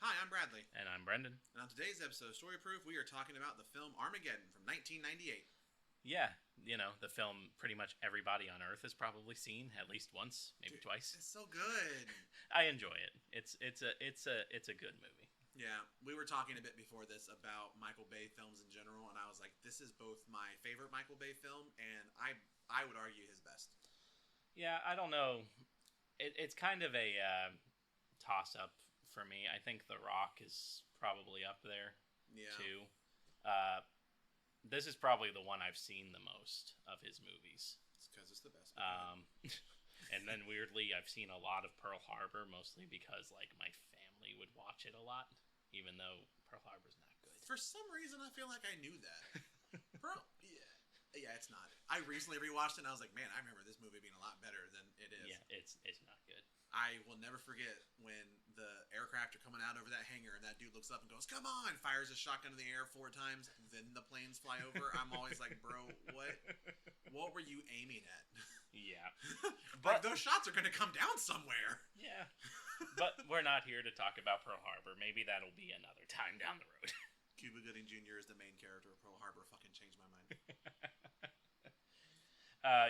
Hi, I'm Bradley. And I'm Brendan. And on today's episode of Story Proof, we are talking about the film Armageddon from 1998. Yeah, the film pretty much everybody on Earth has probably seen at least once, maybe Dude, twice. It's so good. I enjoy it. It's a good movie. Yeah, we were talking a bit before this about Michael Bay films in general, and I was like, this is both my favorite Michael Bay film, and I would argue his best. Yeah, I don't know. It's kind of a toss-up for me. I think The Rock is probably up there, too. This is probably the one I've seen the most of his movies. It's because it's the best. And then weirdly, I've seen a lot of Pearl Harbor, mostly because my family would watch it a lot, even though Pearl Harbor's not good. For some reason, I feel like I knew that. Yeah, it's not. I recently rewatched it, and I was like, man, I remember this movie being a lot better than it is. Yeah, it's not good. I will never forget when the aircraft are coming out over that hangar and that dude looks up and goes, "Come on!" fires a shotgun in the air 4 times, then the planes fly over. I'm always like, bro, what were you aiming at? Yeah. But those shots are going to come down somewhere. Yeah. But we're not here to talk about Pearl Harbor. Maybe that'll be another time down the road. Cuba Gooding Jr. is the main character of Pearl Harbor. Fucking changed my mind.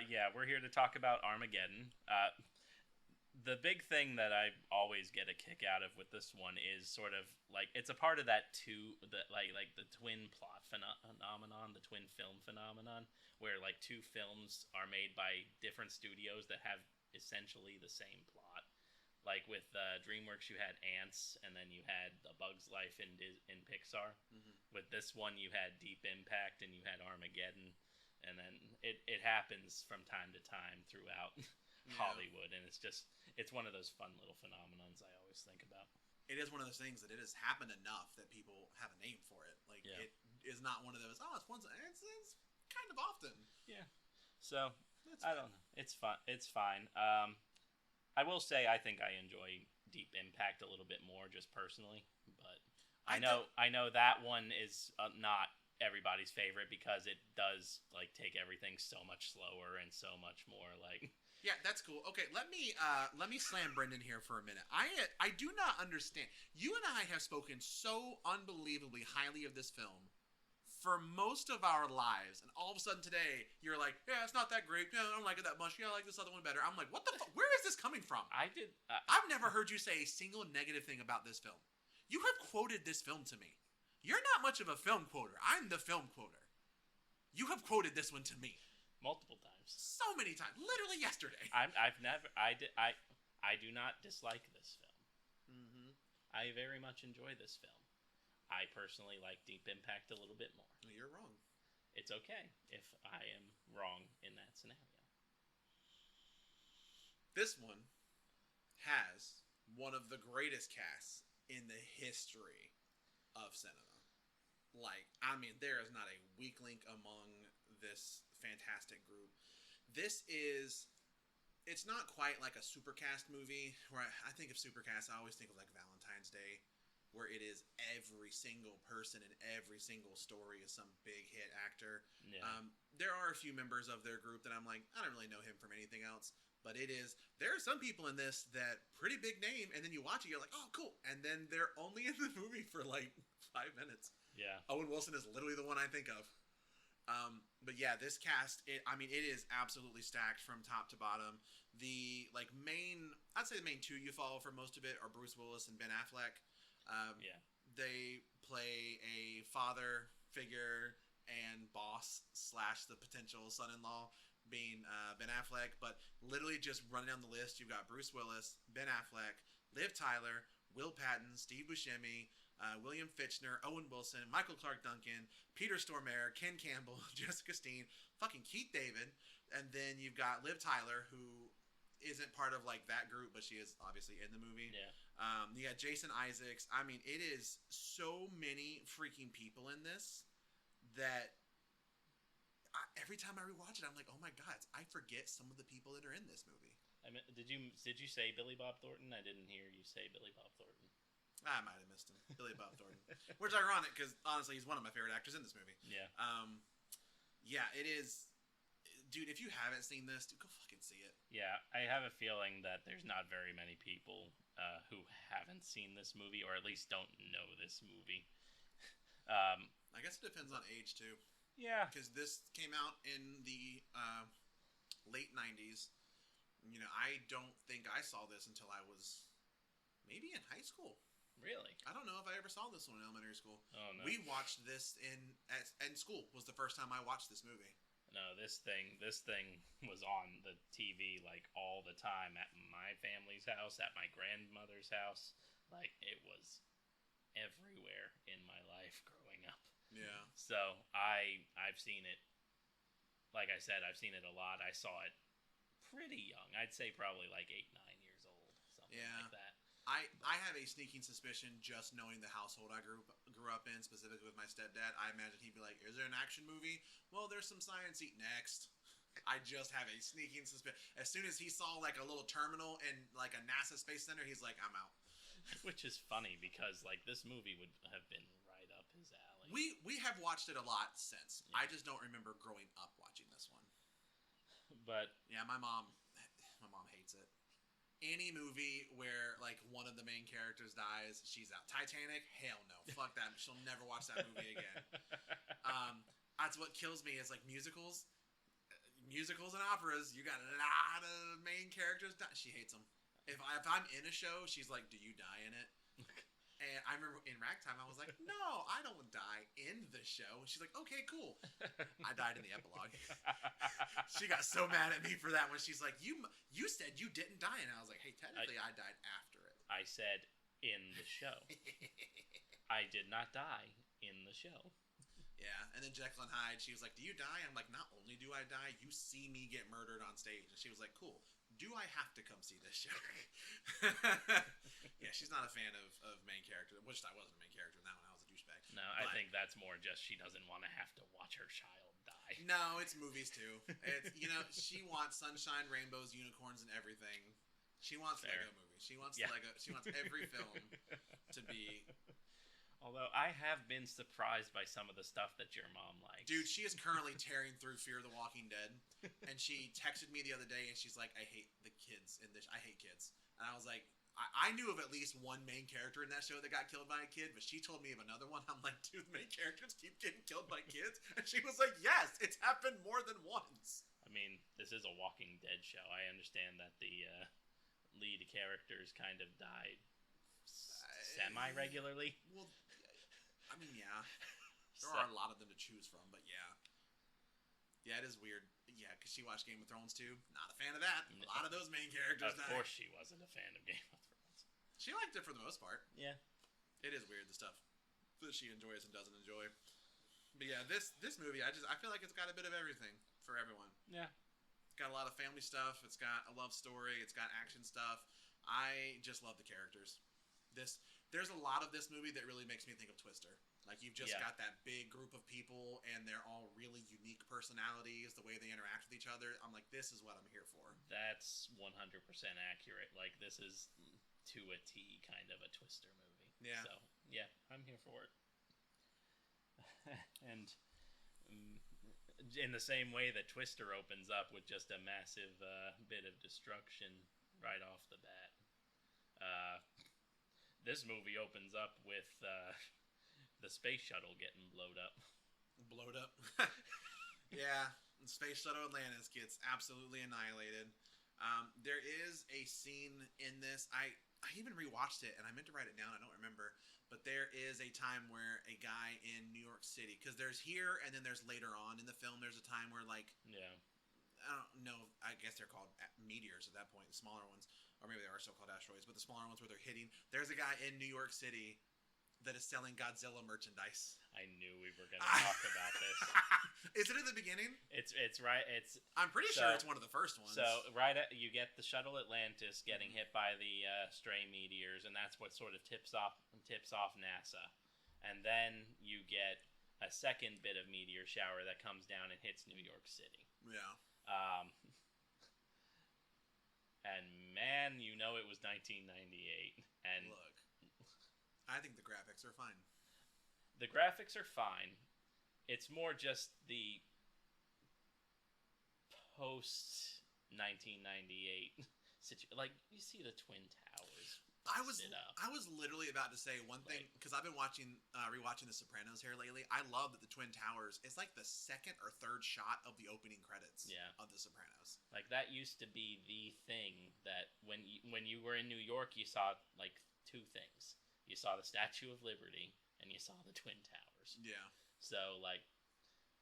Yeah, we're here to talk about Armageddon. The big thing that I always get a kick out of with this one is sort of it's a part of that the twin plot phenomenon, the twin film phenomenon, where two films are made by different studios that have essentially the same plot. Like with DreamWorks, you had Ants, and then you had A Bug's Life in Pixar. Mm-hmm. With this one, you had Deep Impact, and you had Armageddon, and then it happens from time to time throughout. Yeah. Hollywood, and it's one of those fun little phenomenons I always think about. It is one of those things that it has happened enough that people have a name for it. It is not one of those, it's once, it's kind of often. Yeah. So, I don't know. It's fun. It's fine. I will say I think I enjoy Deep Impact a little bit more just personally, but I know that one is not everybody's favorite because it does take everything so much slower and so much more Yeah, that's cool. Okay, let me slam Brendan here for a minute. I do not understand. You and I have spoken so unbelievably highly of this film for most of our lives, and all of a sudden today you're like, yeah, it's not that great. Yeah, I don't like it that much. Yeah, I like this other one better. I'm like, what the fuck? Where is this coming from? I've never heard you say a single negative thing about this film. You have quoted this film to me. You're not much of a film quoter. I'm the film quoter. You have quoted this one to me. Multiple times. So many times. Literally yesterday. I do not dislike this film. Mm-hmm. I very much enjoy this film. I personally like Deep Impact a little bit more. You're wrong. It's okay if I am wrong in that scenario. This one has one of the greatest casts in the history of cinema. There is not a weak link among this fantastic group. It's not quite like a supercast movie, where I think of supercast, I always think of Valentine's Day, where it is every single person in every single story is some big hit actor. Yeah. There are a few members of their group that I'm like, I don't really know him from anything else. But there are some people in this that pretty big name, and then you watch it, you're like, oh, cool. And then they're only in the movie for 5 minutes. Yeah. Owen Wilson is literally the one I think of. But yeah, this cast, it is absolutely stacked from top to bottom. The I'd say the main two you follow for most of it are Bruce Willis and Ben Affleck. Yeah. They play a father figure and boss / the potential son-in-law, being Ben Affleck. But literally just running down the list, you've got Bruce Willis, Ben Affleck, Liv Tyler, Will Patton, Steve Buscemi, William Fichtner, Owen Wilson, Michael Clark Duncan, Peter Stormare, Ken Campbell, Jessica Steen, fucking Keith David, and then you've got Liv Tyler, who isn't part of that group, but she is obviously in the movie. Yeah. You got Jason Isaacs. It is so many freaking people in this that every time I rewatch it, I'm like, oh my god, I forget some of the people that are in this movie. Did you say Billy Bob Thornton? I didn't hear you say Billy Bob Thornton. I might have missed him. Billy Bob Thornton. Which is ironic, because honestly, he's one of my favorite actors in this movie. Yeah. Yeah, it is. Dude, if you haven't seen this, dude, go fucking see it. Yeah, I have a feeling that there's not very many people who haven't seen this movie, or at least don't know this movie. I guess it depends on age too. Yeah, Because this came out in the late '90s. You know, I don't think I saw this until I was maybe in high school. really. I don't know if I ever saw this one in elementary school. Oh no. We watched this in school. Was the first time I watched this movie. No, this thing was on the TV like all the time at my family's house, at my grandmother's house. Like it was everywhere in my life growing up. Yeah. So I've seen it. Like I said, I've seen it a lot. I saw it pretty young. I'd say probably like 8, 9 years old, something like that. I have a sneaking suspicion, just knowing the household I grew up in, specifically with my stepdad. I imagine he'd be like, "Is there an action movie? Well, there's some science. Eat next." I just have a sneaking suspicion. As soon as he saw like a little terminal in like a NASA space center, he's like, "I'm out." Which is funny because like this movie would have been right up his alley. We have watched it a lot since. Yeah. I just don't remember growing up watching this one. But yeah, my mom hates it. Any movie where like one of the main characters dies, she's out. Titanic, hell no, fuck that. She'll never watch that movie again. That's what kills me is like musicals and operas. You got a lot of main characters die. She hates them. If I'm in a show, she's like, "Do you die in it?" And I remember in Ragtime, I was like, "No, I don't die in the show." And she's like, "Okay, cool." I died in the epilogue. She got so mad at me for that when she's like, "You said you didn't die," and I was like, "Hey, technically, I died after it." I said in the show. I did not die in the show. Yeah, and then Jekyll and Hyde, she was like, "Do you die?" I'm like, "Not only do I die, you see me get murdered on stage." And she was like, "Cool. Do I have to come see this show?" Yeah, she's not a fan of main character. Which I wasn't a main character in that one. I was a douchebag. No, I think that's more just she doesn't want to have to watch her child die. No, it's movies too. It's she wants sunshine, rainbows, unicorns, and everything. She wants Fair. Lego movies. She wants Lego. She wants every film to be. Although I have been surprised by some of the stuff that your mom likes. Dude, she is currently tearing through Fear the Walking Dead, and she texted me the other day, and she's like, "I hate the kids in this. I hate kids." And I was like, I knew of at least one main character in that show that got killed by a kid, but she told me of another one. I'm like, dude, the main characters keep getting killed by kids? And she was like, yes, it's happened more than once. I mean, this is a Walking Dead show. I understand that the lead characters kind of died semi-regularly. Well, I mean, yeah. There are a lot of them to choose from, but yeah. Yeah, it is weird. Yeah, because she watched Game of Thrones too. Not a fan of that. A lot of those main characters died. Of course she wasn't a fan of Game of Thrones. She liked it for the most part. Yeah. It is weird, the stuff that she enjoys and doesn't enjoy. But yeah, this movie, I feel like it's got a bit of everything for everyone. Yeah. It's got a lot of family stuff. It's got a love story. It's got action stuff. I just love the characters. There's a lot of this movie that really makes me think of Twister. Like, you've just got that big group of people, and they're all really unique personalities, the way they interact with each other. I'm like, this is what I'm here for. That's 100% accurate. Like, this is to a T kind of a Twister movie. Yeah. So, yeah, I'm here for it. And in the same way that Twister opens up with just a massive bit of destruction right off the bat, this movie opens up with the space shuttle getting blowed up. Blowed up? Yeah. The Space Shuttle Atlantis gets absolutely annihilated. There is a scene in this. I even rewatched it, and I meant to write it down. I don't remember. But there is a time where a guy in New York City, because there's here, and then there's later on in the film, there's a time where, like, Yeah. I don't know, I guess they're called meteors at that point, the smaller ones. Or maybe they are still called asteroids, but the smaller ones where they're hitting. There's a guy in New York City that is selling Godzilla merchandise. I knew we were going to talk about this. Is it in the beginning? It's right. I'm pretty sure it's one of the first ones. So you get the shuttle Atlantis getting hit by the stray meteors, and that's what sort of tips off NASA. And then you get a second bit of meteor shower that comes down and hits New York City. Yeah. And man, you know it was 1998. And look, I think the graphics are fine. The graphics are fine. It's more just the post 1998 like you see the Twin Towers. I was literally about to say one thing because I've been rewatching The Sopranos here lately. I love that the Twin Towers is like the second or third shot of the opening credits of The Sopranos. Like that used to be the thing that when you were in New York, you saw like two things. You saw the Statue of Liberty and you saw the Twin Towers. Yeah. So like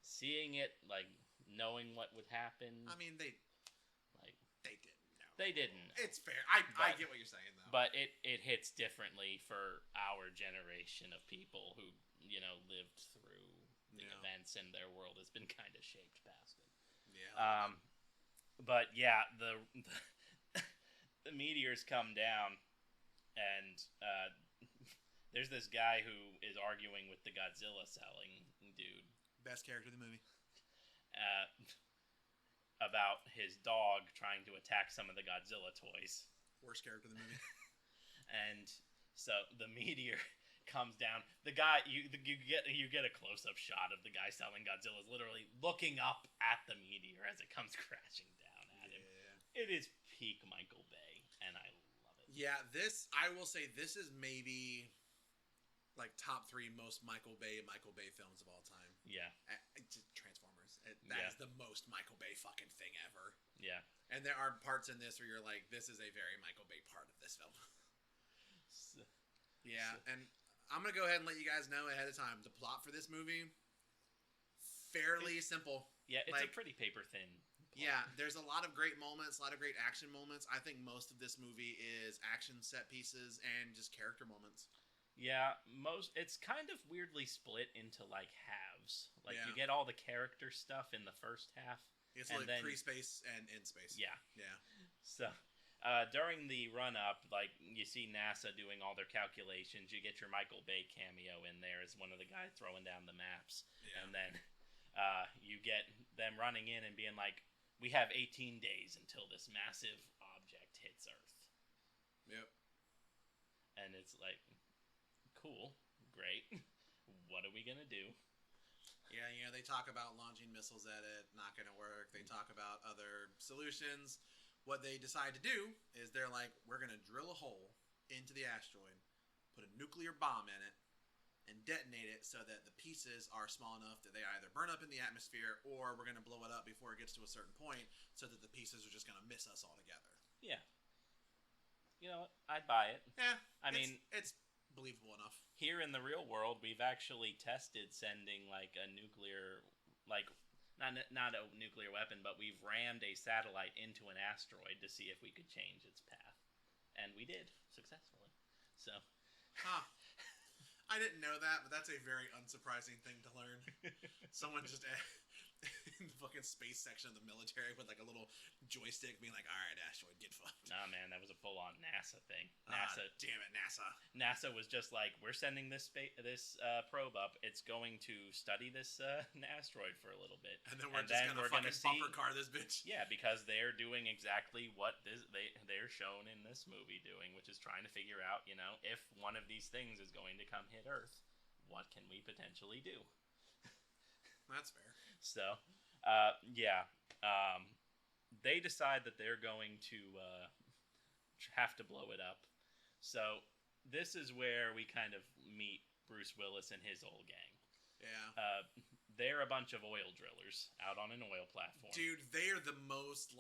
seeing it, like knowing what would happen. I mean, they didn't. They didn't. It's fair. I get what you're saying, though. But it hits differently for our generation of people who, lived through the events and their world has been kind of shaped past it. Yeah. But yeah, the meteors come down, and there's this guy who is arguing with the Godzilla selling dude. Best character in the movie. About his dog trying to attack some of the Godzilla toys. Worst character in the movie. And so the meteor comes down. The guy you get a close up shot of the guy selling Godzilla's literally looking up at the meteor as it comes crashing down at him. It is peak Michael Bay, and I love it. Yeah, I will say this is maybe like top 3 most Michael Bay films of all time. Yeah. Transformers. That is the most Michael Bay fucking thing ever. Yeah. And there are parts in this where you're like, this is a very Michael Bay part of this film. And I'm going to go ahead and let you guys know ahead of time. The plot for this movie, fairly simple. Yeah, it's a pretty paper thin plot. Yeah, there's a lot of great moments, a lot of great action moments. I think most of this movie is action set pieces and just character moments. Yeah, it's kind of weirdly split into like halves. Like you get all the character stuff in the first half. It's like pre-space and in space. Yeah. Yeah. So during the run up, like you see NASA doing all their calculations. You get your Michael Bay cameo in there as one of the guys throwing down the maps. Yeah. And then you get them running in and being like, we have 18 days until this massive object hits Earth. Yep. And it's like, cool, great. What are we gonna do? Yeah, they talk about launching missiles at it, not gonna work. They talk about other solutions. What they decide to do is they're like, we're gonna drill a hole into the asteroid, put a nuclear bomb in it, and detonate it so that the pieces are small enough that they either burn up in the atmosphere or we're gonna blow it up before it gets to a certain point so that the pieces are just gonna miss us altogether. Yeah. You know what? I'd buy it. Yeah. I mean, it's believable enough. Here in the real world, we've actually tested sending like a nuclear, like not a nuclear weapon, but we've rammed a satellite into an asteroid to see if we could change its path, and we did successfully. So, I didn't know that, but that's a very unsurprising thing to learn. Someone just in the fucking space section of the military with like a little joystick being like, all right, asteroid, get fucked. Nah, man, that was a full-on NASA thing. Damn it, NASA. NASA was just like, we're sending this probe up. It's going to study this asteroid for a little bit. And then we're gonna bumper car this bitch. Yeah, because they're doing exactly what they're shown in this movie doing, which is trying to figure out, if one of these things is going to come hit Earth, what can we potentially do? That's fair. So, they decide that they're going to have to blow it up. So, this is where we kind of meet Bruce Willis and his old gang. Yeah. They're a bunch of oil drillers out on an oil platform. Dude, they are the most,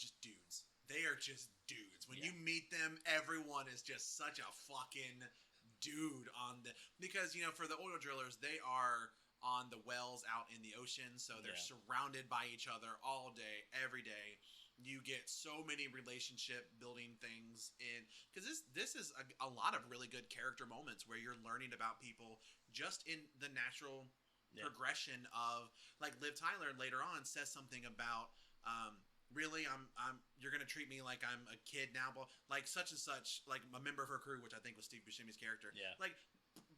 just dudes. They are just dudes. When you meet them, everyone is just such a fucking dude on the... Because, for the oil drillers, they are on the wells out in the ocean, so they're surrounded by each other all day, every day. You get so many relationship building things in, because this is a lot of really good character moments where you're learning about people just in the natural progression of, like, Liv Tyler later on says something about really you're gonna treat me like I'm a kid now, but like such and such, like a member of her crew, which I think was Steve Buscemi's character, like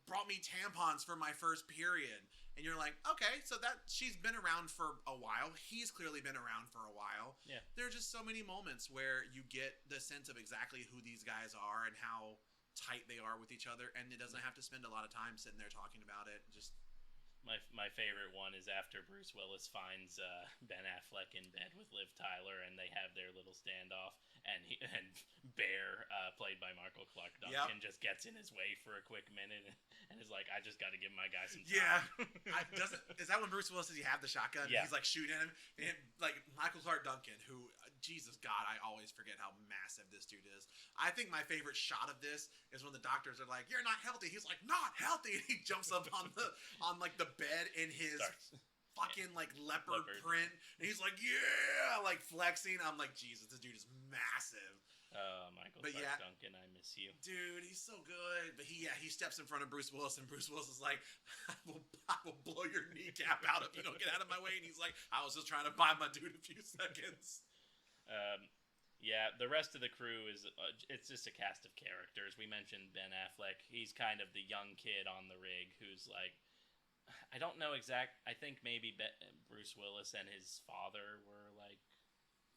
brought me tampons for my first period. And you're like, okay, so that she's been around for a while. He's clearly been around for a while. Yeah. There are just so many moments where you get the sense of exactly who these guys are and how tight they are with each other, and it doesn't have to spend a lot of time sitting there talking about it. Just my favorite one is after Bruce Willis finds Ben Affleck in bed with Liv Tyler, and they have their little standoff, and Bear, played by Michael Clark Duncan, just gets in his way for a quick minute and is like, "I just got to give my guy some time." Yeah, is that when Bruce Willis says you have the shotgun? Yeah. He's like shooting him, and like Michael Clark Duncan, who Jesus God, I always forget how massive this dude is. I think my favorite shot of this is when the doctors are like, "You're not healthy." He's like, "Not healthy," and he jumps up on the bed in his fucking like leopard print, and he's like, "Yeah," like flexing. I'm like, Jesus, this dude is massive. Michael Clark Duncan, I miss you, dude. He's so good. But he steps in front of Bruce Willis, and Bruce Willis is like, I will blow your kneecap out if you don't get out of my way. And he's like, I was just trying to buy my dude a few seconds. Yeah, the rest of the crew is it's just a cast of characters. We mentioned Ben Affleck. He's kind of the young kid on the rig who's like, I don't know I think maybe Bruce Willis and his father were like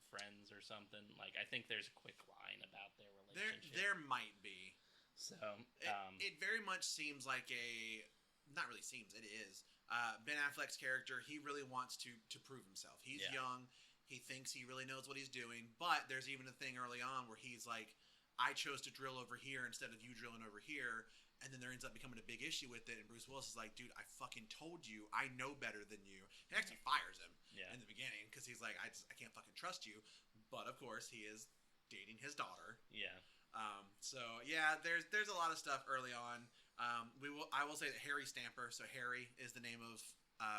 friends or something. Like, I think there's a quick line about their relationship. There might be. So it very much seems like not really seems, it is. Ben Affleck's character, he really wants to prove himself. He's young. He thinks he really knows what he's doing, but there's even a thing early on where he's like, I chose to drill over here instead of you drilling over here, and then there ends up becoming a big issue with it, and Bruce Willis is like, dude, I fucking told you, I know better than you. He actually fires him in the beginning, because he's like, I can't fucking trust you, but of course, he is dating his daughter. Yeah. So, yeah, there's a lot of stuff early on. I will say that Harry Stamper, so Harry is the name of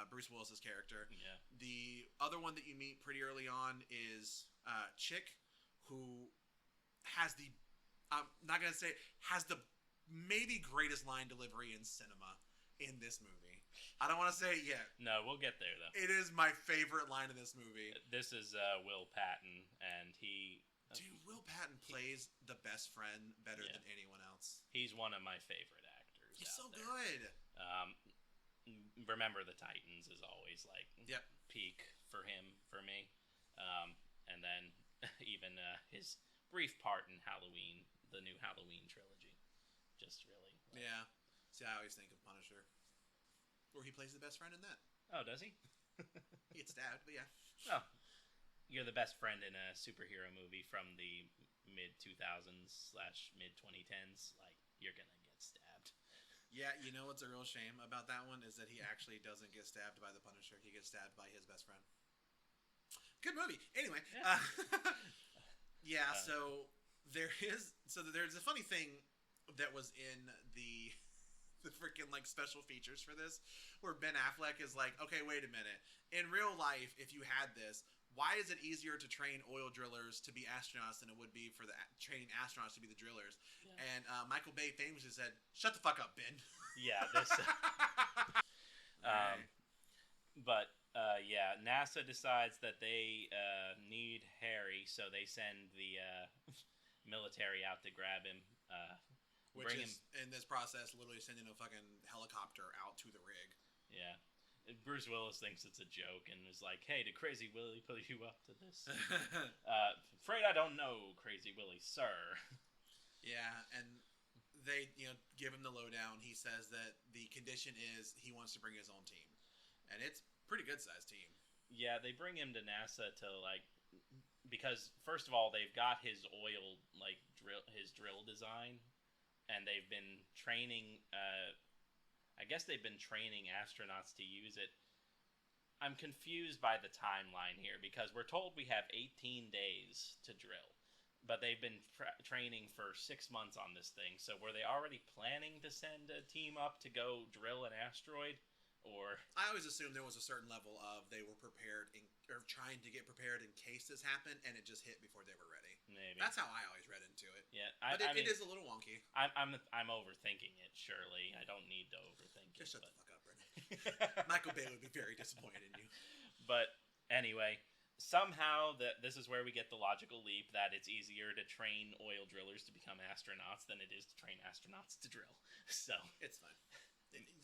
Bruce Willis's character. Yeah. The other one that you meet pretty early on is Chick, who has the I'm not gonna say has the maybe greatest line delivery in cinema in this movie. I don't want to say it yet. No, we'll get there though. It is my favorite line in this movie. This is Will Patton, and dude, Will Patton plays the best friend better than anyone else. He's one of my favorite actors. He's so there. good. Remember the Titans is always like peak for me, and then even his brief part in Halloween, the new Halloween trilogy, just really See, I always think of Punisher, where he plays the best friend in that. Oh, does he? He gets stabbed, but yeah. Oh, you're the best friend in a superhero movie from the mid 2000s / mid 2010s. Like, you're gonna get stabbed. Yeah, you know what's a real shame about that one is that he actually doesn't get stabbed by the Punisher. He gets stabbed by his best friend. Good movie. Anyway, so there's a funny thing that was in the freaking like special features for this, where Ben Affleck is like, okay, wait a minute. In real life, if you had this, why is it easier to train oil drillers to be astronauts than it would be for the training astronauts to be the drillers? Yeah. And Michael Bay famously said, "Shut the fuck up, Ben." Yeah, this. NASA decides that they need Harry, so they send the military out to grab him. Which is, in this process, literally sending a fucking helicopter out to the rig. Yeah. Bruce Willis thinks it's a joke and is like, "Hey, did Crazy Willie put you up to this?" Afraid I don't know, Crazy Willie, sir. Yeah, and they, give him the lowdown. He says that the condition is he wants to bring his own team, and it's a pretty good sized team. Yeah, they bring him to NASA to because first of all they've got his oil drill design, and they've been training. I guess they've been training astronauts to use it. I'm confused by the timeline here because we're told we have 18 days to drill, but they've been training for 6 months on this thing. So were they already planning to send a team up to go drill an asteroid? Or I always assumed there was a certain level of they were prepared or trying to get prepared in case this happened, and it just hit before they were ready. Maybe that's how I always read into it. Yeah, but it is a little wonky. I'm overthinking it. Surely I don't need to overthink just shut the fuck up, Brendan. Michael Bay would be very disappointed in you. But anyway, somehow this is where we get the logical leap that it's easier to train oil drillers to become astronauts than it is to train astronauts to drill. So it's fine.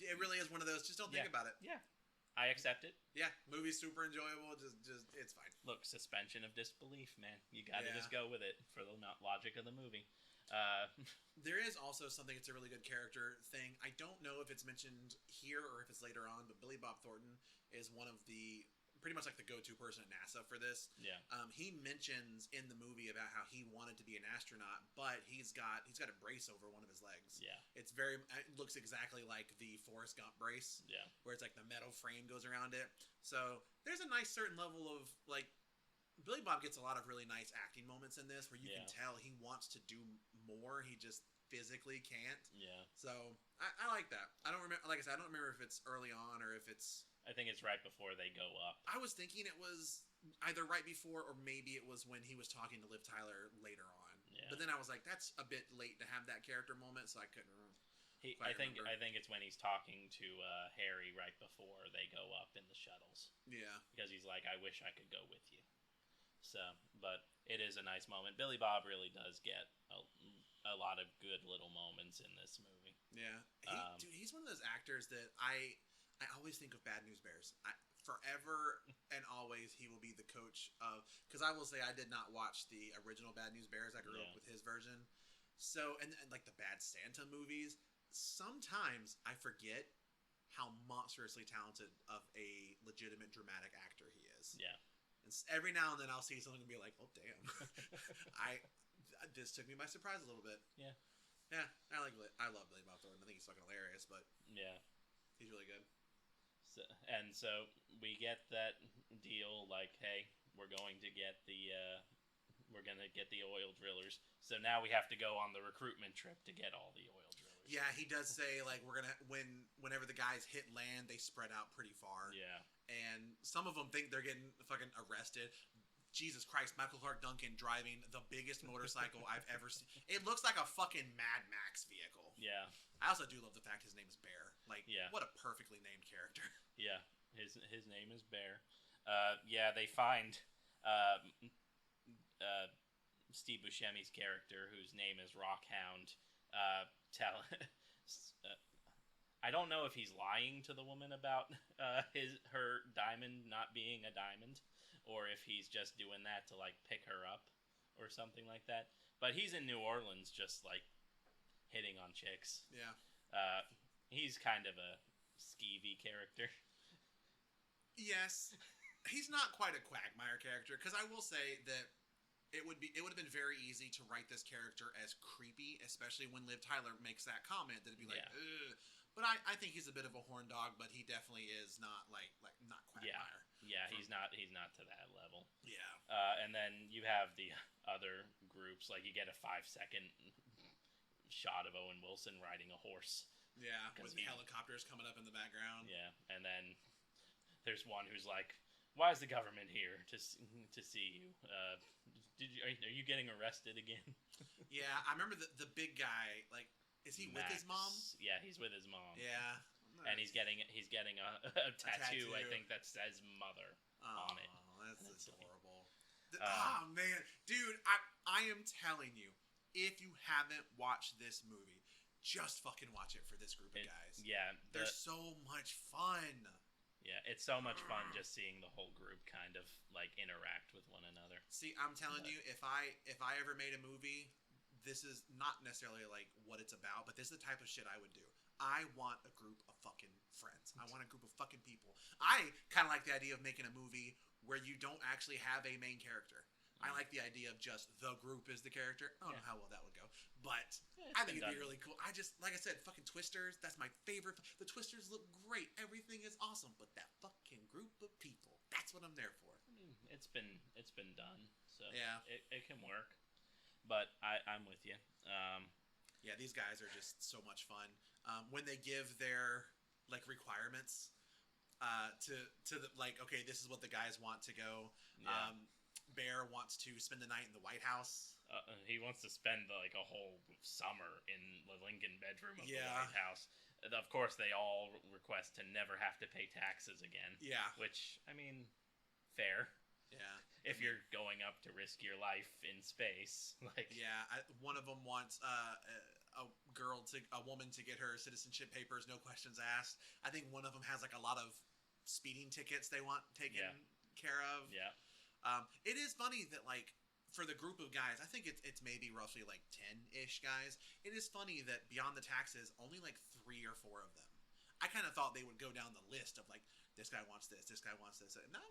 It really is one of those. Just don't think about it. Yeah, I accept it. Yeah, movie's super enjoyable. Just it's fine. Look, suspension of disbelief, man. You got to just go with it for the logic of the movie. There is also something that's a really good character thing. I don't know if it's mentioned here or if it's later on, but Billy Bob Thornton is one of the pretty much like the go-to person at NASA for this. Yeah. He mentions in the movie about how he wanted to be an astronaut, but he's got a brace over one of his legs. Yeah. It looks exactly like the Forrest Gump brace. Yeah. Where it's like the metal frame goes around it. So there's a nice certain level of like Billy Bob gets a lot of really nice acting moments in this where you can tell he wants to do more. He just physically can't. Yeah. So I like that. I don't remember. Like I said, I don't remember if it's early on or if it's. I think it's right before they go up. I was thinking it was either right before or maybe it was when he was talking to Liv Tyler later on. Yeah. But then I was like, that's a bit late to have that character moment, so I couldn't remember. I think it's when he's talking to Harry right before they go up in the shuttles. Yeah. Because he's like, I wish I could go with you. So, but it is a nice moment. Billy Bob really does get a lot of good little moments in this movie. Yeah. Dude, he's one of those actors that I always think of Bad News Bears. Forever and always, he will be the coach of. Because I will say, I did not watch the original Bad News Bears. I grew up with his version. So, and like the Bad Santa movies, sometimes I forget how monstrously talented of a legitimate dramatic actor he is. Yeah. And every now and then I'll see something and be like, oh, damn. This took me by surprise a little bit. Yeah. Yeah, I love Billy Bob Thornton. I think he's fucking hilarious, but yeah, he's really good. So we get that deal, like, hey, we're going to get the oil drillers. So now we have to go on the recruitment trip to get all the oil drillers. Yeah, he does say like we're gonna whenever the guys hit land, they spread out pretty far. Yeah, and some of them think they're getting fucking arrested. Jesus Christ, Michael Clark Duncan driving the biggest motorcycle I've ever seen. It looks like a fucking Mad Max vehicle. Yeah. I also do love the fact his name is Bear. Like, what a perfectly named character. Yeah, his name is Bear. Yeah, they find Steve Buscemi's character, whose name is Rockhound, I don't know if he's lying to the woman about her diamond not being a diamond, or if he's just doing that to like pick her up or something like that. But he's in New Orleans, just like hitting on chicks. Yeah. He's kind of a skeevy character. Yes, he's not quite a Quagmire character, because I will say that it would have been very easy to write this character as creepy, especially when Liv Tyler makes that comment that it'd be like, ugh. But I think he's a bit of a horn dog, but he definitely is not like not Quagmire. Yeah, he's not to that level. Yeah. And then you have the other groups, like you get a 5-second shot of Owen Wilson riding a horse. Yeah, with the helicopters coming up in the background. Yeah, and then there's one who's like, "Why is the government here to see you? Are you getting arrested again?" Yeah, I remember the big guy. Like, is he Max. with his mom? Yeah, he's with his mom. Yeah, nice. And he's getting a tattoo. I think that says "mother" on it. That's horrible. Oh man, dude, I am telling you, if you haven't watched this movie, just fucking watch it for this group of guys. Yeah, they're so much fun. Yeah, it's so much fun just seeing the whole group kind of like interact with one another. See, I'm telling you, if I ever made a movie, this is not necessarily like what it's about, but this is the type of shit I would do. I want a group of fucking friends. I want a group of fucking people. I kind of like the idea of making a movie where you don't actually have a main character. I like the idea of just the group is the character. I don't know how well that would go, but I think it'd be really cool. I just, like I said, fucking Twisters, that's my favorite. The Twisters look great. Everything is awesome, but that fucking group of people, that's what I'm there for. I mean, it's been done, so yeah, it can work. But I'm with you. Yeah, these guys are just so much fun. When they give their like requirements to the like, okay, this is what the guys want to go. Yeah. Bear wants to spend the night in the White House. He wants to spend like a whole summer in the Lincoln bedroom of the White House. Of course, they all request to never have to pay taxes again. Yeah. Which, I mean, fair. Yeah. If you're going up to risk your life in space, like. Yeah. One of them wants a woman to get her citizenship papers, no questions asked. I think one of them has like a lot of speeding tickets they want taken care of. Yeah. It is funny that like for the group of guys, I think it's maybe roughly like 10-ish guys. It is funny that beyond the taxes, only like 3 or 4 of them. I kind of thought they would go down the list of like, this guy wants this guy wants this. No,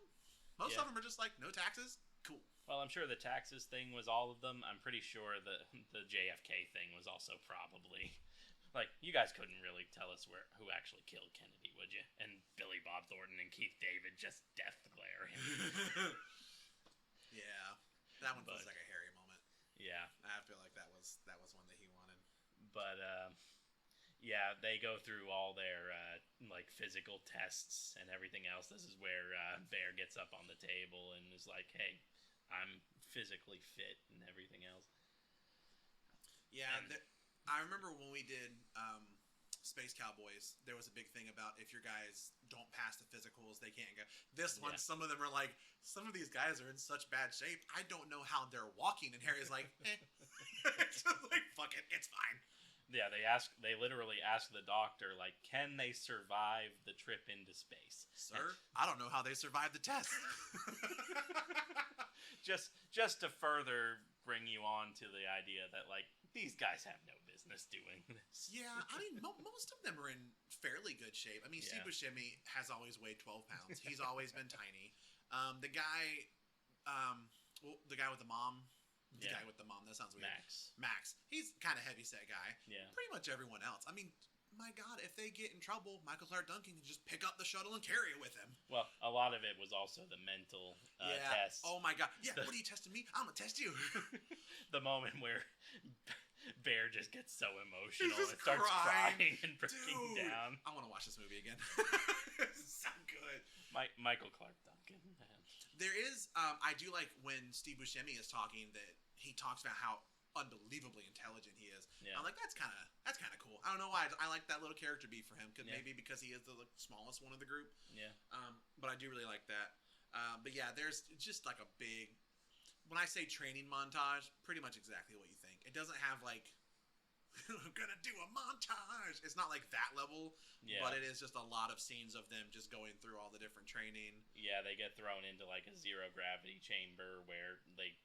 most of them are just like, no taxes, cool. Well, I'm sure the taxes thing was all of them. I'm pretty sure the JFK thing was also probably. Like, you guys couldn't really tell us who actually killed Kennedy, would you? And Billy Bob Thornton and Keith David just death glaring. Yeah, that one feels like a Harry moment. Yeah, I feel like that was one that he wanted. But yeah, they go through all their like physical tests and everything else. This is where Bear gets up on the table and is like, "Hey, I'm physically fit and everything else." Yeah, I remember when we did Space Cowboys, there was a big thing about if your guys don't pass the physicals, they can't go. This one, some of them are like, some of these guys are in such bad shape, I don't know how they're walking. And Harry's like, It's just like, fuck it, it's fine. Yeah, they literally ask the doctor, like, can they survive the trip into space? Sir, I don't know how they survived the test. just to further bring you on to the idea that, like, these guys have no business doing this. Yeah, I mean, most of them are in fairly good shape. I mean, Steve Buscemi has always weighed 12 pounds. He's always been tiny. The guy with the mom. The guy with the mom. That sounds weird. Max. He's kind of heavy-set guy. Yeah. Pretty much everyone else. I mean, my God, if they get in trouble, Michael Clark Duncan can just pick up the shuttle and carry it with him. Well, a lot of it was also the mental test. Oh, my God. Yeah, what are you testing me? I'm going to test you. The moment where Bear just gets so emotional and starts crying and breaking down. I want to watch this movie again. It's so good. Michael Clark Duncan, man. There is, I do like when Steve Buscemi is talking that he talks about how unbelievably intelligent he is. Yeah. I'm like, that's kind of cool. I don't know why I like that little character beat for him. Maybe because he is the smallest one of the group. Yeah. But I do really like that. But yeah, there's just like a big. When I say training montage, pretty much exactly what you think. It doesn't have like, I'm gonna do a montage. It's not like that level. Yeah. But it is just a lot of scenes of them just going through all the different training. Yeah, they get thrown into like a zero gravity chamber where they.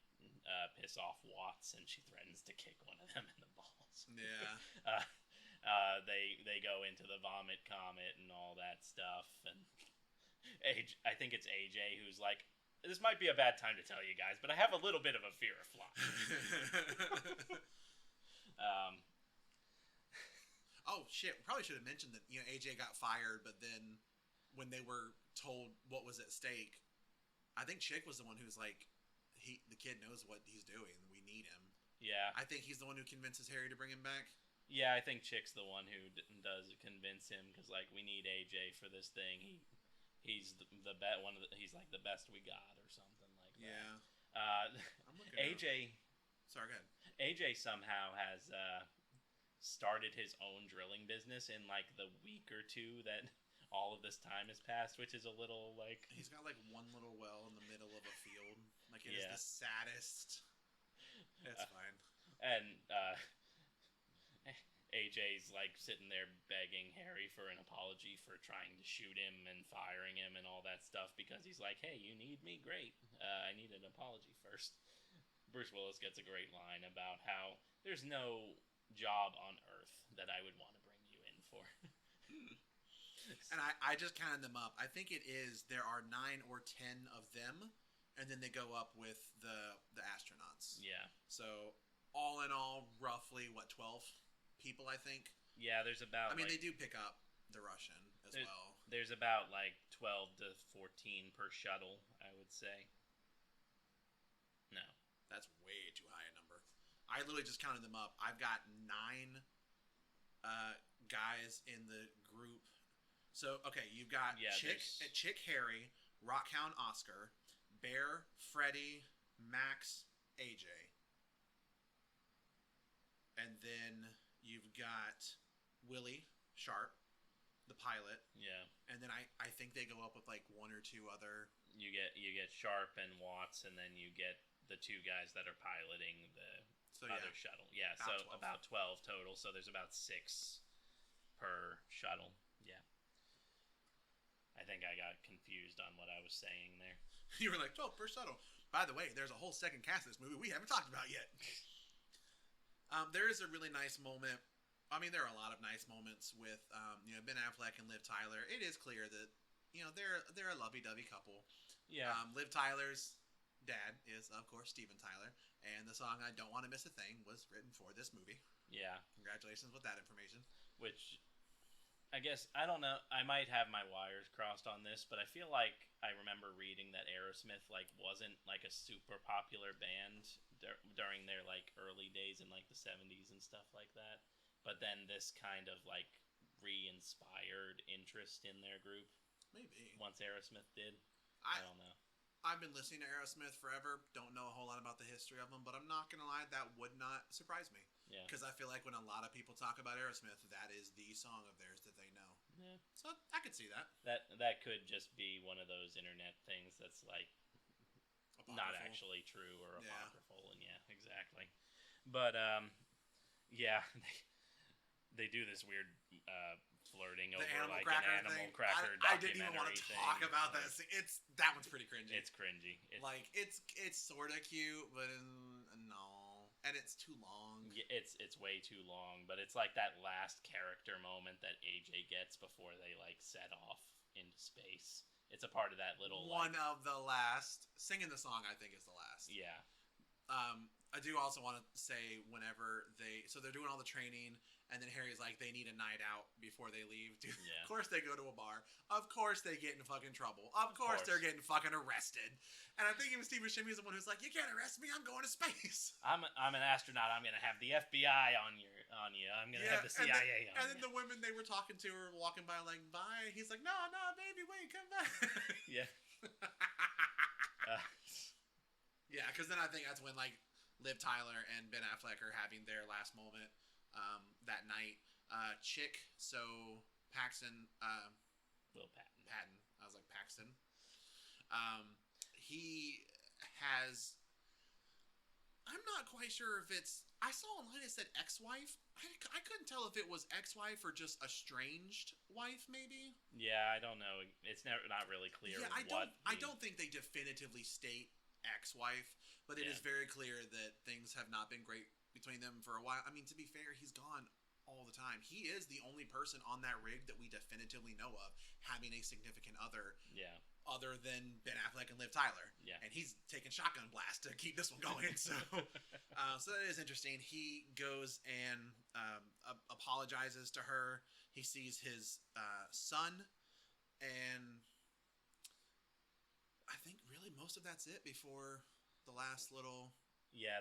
Piss off Watts, and she threatens to kick one of them in the balls. Yeah. They go into the vomit comet and all that stuff, and I think it's AJ who's like, "This might be a bad time to tell you guys, but I have a little bit of a fear of flying." Oh shit! We probably should have mentioned that AJ got fired, but then when they were told what was at stake, I think Chick was the one who's like. The kid knows what he's doing. We need him. Yeah. I think he's the one who convinces Harry to bring him back. Yeah, I think Chick's the one who does convince him because like we need AJ for this thing. He's the he's like the best we got or something like that. Yeah. AJ. Sorry, go ahead. AJ somehow has started his own drilling business in like the week or two that. All of this time has passed, which is a little like... He's got like one little well in the middle of a field. Like it is the saddest. It's fine. And AJ's like sitting there begging Harry for an apology for trying to shoot him and firing him and all that stuff because he's like, hey, you need me? Great. I need an apology first. Bruce Willis gets a great line about how there's no job on Earth that I would want to bring you in for. And I just counted them up. I think there are 9 or 10 of them, and then they go up with the astronauts. Yeah. So all in all, roughly 12 people, I think. Yeah, there's about. I mean, they do pick up the Russian as well. There's about like 12 to 14 per shuttle, I would say. No, that's way too high a number. I literally just counted them up. I've got 9 guys in the group. So, okay, you've got Chick Harry, Rockhound Oscar, Bear, Freddy, Max, AJ. And then you've got Willie Sharp, the pilot. Yeah. And then I think they go up with like 1 or 2 other... You get Sharp and Watts, and then you get the 2 guys that are piloting the other shuttle. Yeah, about 12 total. So there's about 6 per shuttle. Yeah. I think I got confused on what I was saying there. You were like, 12 per shuttle. By the way, there's a whole second cast of this movie we haven't talked about yet. There is a really nice moment. I mean, there are a lot of nice moments with Ben Affleck and Liv Tyler. It is clear that they're a lovey-dovey couple. Yeah. Liv Tyler's dad is, of course, Steven Tyler, and the song "I Don't Want to Miss a Thing" was written for this movie. Yeah. Congratulations with that information. Which, I guess, I don't know. I might have my wires crossed on this, but I feel like I remember reading that Aerosmith wasn't a super popular band during their early days in the 70s and stuff like that. But then this kind of re-inspired interest in their group. Maybe once Aerosmith did. I don't know. I've been listening to Aerosmith forever. Don't know a whole lot about the history of them, but I'm not gonna lie, that would not surprise me. Yeah. Because I feel like when a lot of people talk about Aerosmith, that is the song of theirs that they know. Yeah. So I could see that. That could just be one of those internet things that's Apocryphal. Not actually true or apocryphal, and yeah, exactly. But yeah, they do this weird flirting over an animal cracker I didn't even want to thing. talk about that. That one's pretty cringy. It's cringy. It's sort of cute, but no, and it's too long. Yeah, it's way too long, but it's that last character moment that AJ gets before they set off into space. It's a part of that little one of the last. Singing the song, I think, is the last. Yeah. I do also want to say whenever they're doing all the training, and then Harry's like, they need a night out before they leave. Dude, yeah. Of course they go to a bar. Of course they get in fucking trouble. Of course they're getting fucking arrested. And I think even Steve Buscemi is the one who's like, you can't arrest me. I'm going to space. I'm an astronaut. I'm gonna have the FBI on you. I'm gonna have the CIA on you. And then the women they were talking to were walking by like, bye. He's like, no, baby, wait, come back. Yeah. Yeah, because then I think that's when Liv Tyler and Ben Affleck are having their last moment that night. Chick, so Paxton, Will Patton. I was like Paxton. He has. I'm not quite sure if it's. I saw online it said ex-wife. I couldn't tell if it was ex-wife or just estranged wife, maybe. Yeah, I don't know. It's not really clear. Yeah, I don't think they definitively state ex-wife, but it is very clear that things have not been great between them for a while. I mean, to be fair, he's gone all the time. He is the only person on that rig that we definitively know of having a significant other. Yeah. Other than Ben Affleck and Liv Tyler. Yeah. And he's taking shotgun blast to keep this one going. So so that is interesting. He goes and apologizes to her. He sees his son, and I think really most of that's it before the last little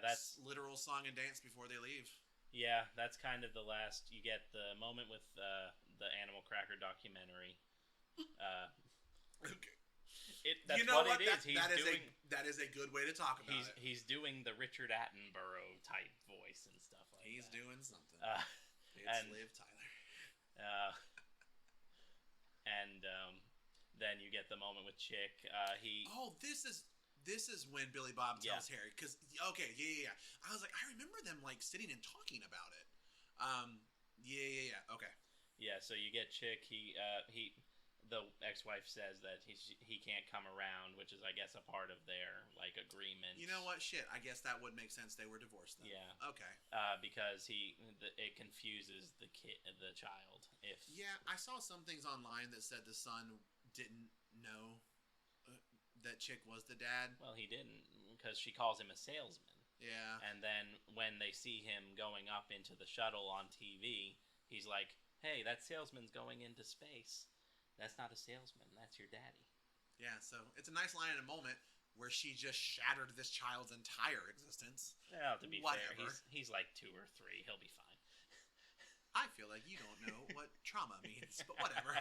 that's literal song and dance before they leave. Yeah, that's kind of the last. You get the moment with the Animal Cracker documentary. Okay. That's what it is. That is a good way to talk about it. He's doing the Richard Attenborough type voice and stuff like He's that. doing something. It's Liv Tyler. And then you get the moment with Chick. This is when Billy Bob tells Harry, because I was like, I remember them sitting and talking about it. Okay. Yeah, so you get Chick. The ex-wife says that he can't come around, which is, I guess, a part of their agreement. You know what? Shit, I guess that would make sense. They were divorced then. Yeah. Okay. Because it confuses the child. I saw some things online that said the son didn't know that Chick was the dad. Well, he didn't, because she calls him a salesman. Yeah. And then when they see him going up into the shuttle on TV, he's like, "Hey, that salesman's going into space. That's not a salesman. That's your daddy." Yeah, so it's a nice line in a moment where she just shattered this child's entire existence. Well, to be fair, he's 2 or 3. He'll be fine. I feel like you don't know what trauma means, but whatever.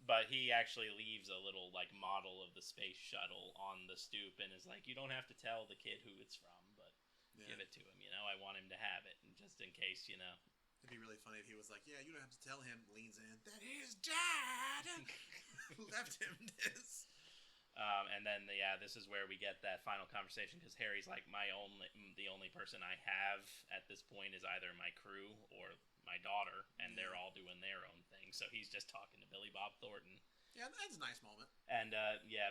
But he actually leaves a little model of the space shuttle on the stoop and is like, "You don't have to tell the kid who it's from, but give it to him. I want him to have it, and just in case, It'd be really funny if he was like, "Yeah, you don't have to tell him." Leans in. That his dad left him this. And then this is where we get that final conversation, because Harry's like, the only person I have at this point is either my crew or my daughter, and they're all doing their own thing. So he's just talking to Billy Bob Thornton. Yeah, that's a nice moment. And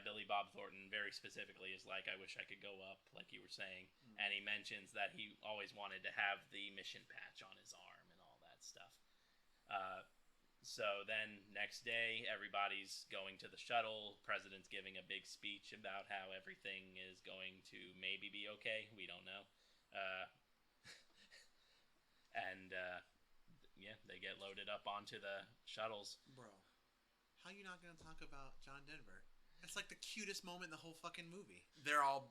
Billy Bob Thornton very specifically is like, I wish I could go up, like you were saying. And he mentions that he always wanted to have the mission patch on his arm and all that stuff. So then next day, everybody's going to the shuttle. President's giving a big speech about how everything is going to maybe be okay. We don't know. And they get loaded up onto the shuttles. Bro, how you not going to talk about John Denver? That's like the cutest moment in the whole fucking movie. They're all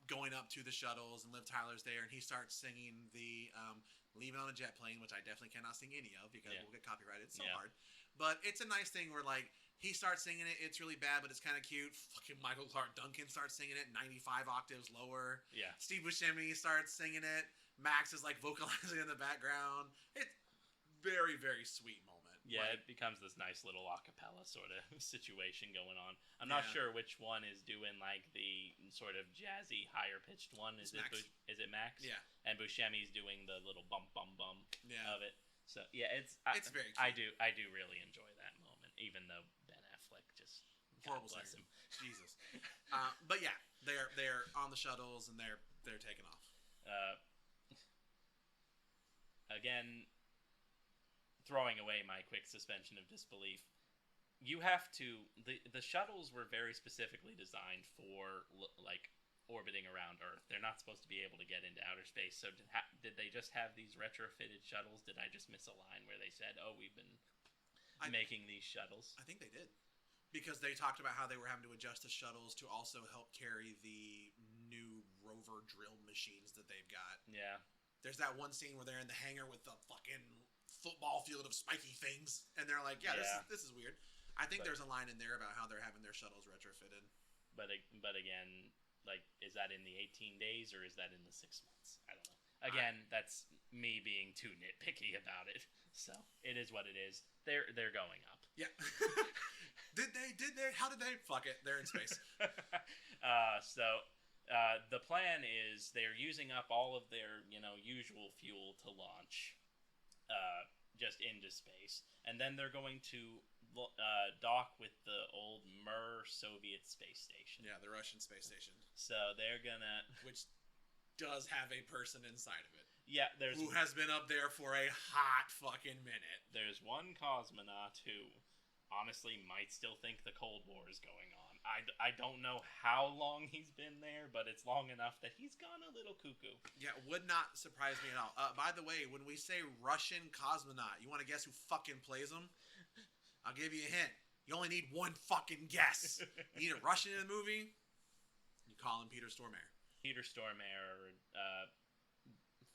going up to the shuttles, and Liv Tyler's there, and he starts singing the Leaving on a Jet Plane, which I definitely cannot sing any of because we'll get copyrighted. It's so hard. But it's a nice thing where, like, he starts singing it. It's really bad, but it's kind of cute. Fucking Michael Clark Duncan starts singing it 95 octaves lower. Yeah. Steve Buscemi starts singing it. Max is, like, vocalizing in the background. It's very, very sweet moment. Yeah, like, it becomes this nice little a cappella sort of situation going on. I'm not sure which one is doing like the sort of jazzy, higher pitched one. Is it Max? Yeah. And Buscemi's doing the little bum bum bum of it. So yeah, it's very cute. I do really enjoy that moment, even though Ben Affleck just horrible bless him. Jesus. But yeah, they're on the shuttles and they're taking off. Again, throwing away my quick suspension of disbelief, you have to the shuttles were very specifically designed for like orbiting around Earth. They're not supposed to be able to get into outer space. So did they just have these retrofitted shuttles? Did I just miss a line where they said, "Oh, we've been making these shuttles"? I think they did, because they talked about how they were having to adjust the shuttles to also help carry the new rover drill machines that they've got. Yeah. There's that one scene where they're in the hangar with the fucking football field of spiky things, and they're like, this is weird. I think there's a line in there about how they're having their shuttles retrofitted. But again, like, is that in the 18 days or is that in the 6 months? I don't know. Again, that's me being too nitpicky about it. So it is what it is. They're going up. Yeah. Did they? How did they? Fuck it. They're in space. The plan is they're using up all of their, usual fuel to launch just into space. And then they're going to dock with the old Mir Soviet space station. Yeah, the Russian space station. So they're gonna... Which does have a person inside of it. Yeah, who has been up there for a hot fucking minute. There's one cosmonaut who honestly might still think the Cold War is going on. I don't know how long he's been there, but it's long enough that he's gone a little cuckoo. Yeah, would not surprise me at all. By the way, when we say Russian cosmonaut, you want to guess who fucking plays him? I'll give you a hint. You only need one fucking guess. You need a Russian in the movie? You call him Peter Stormare. Peter Stormare,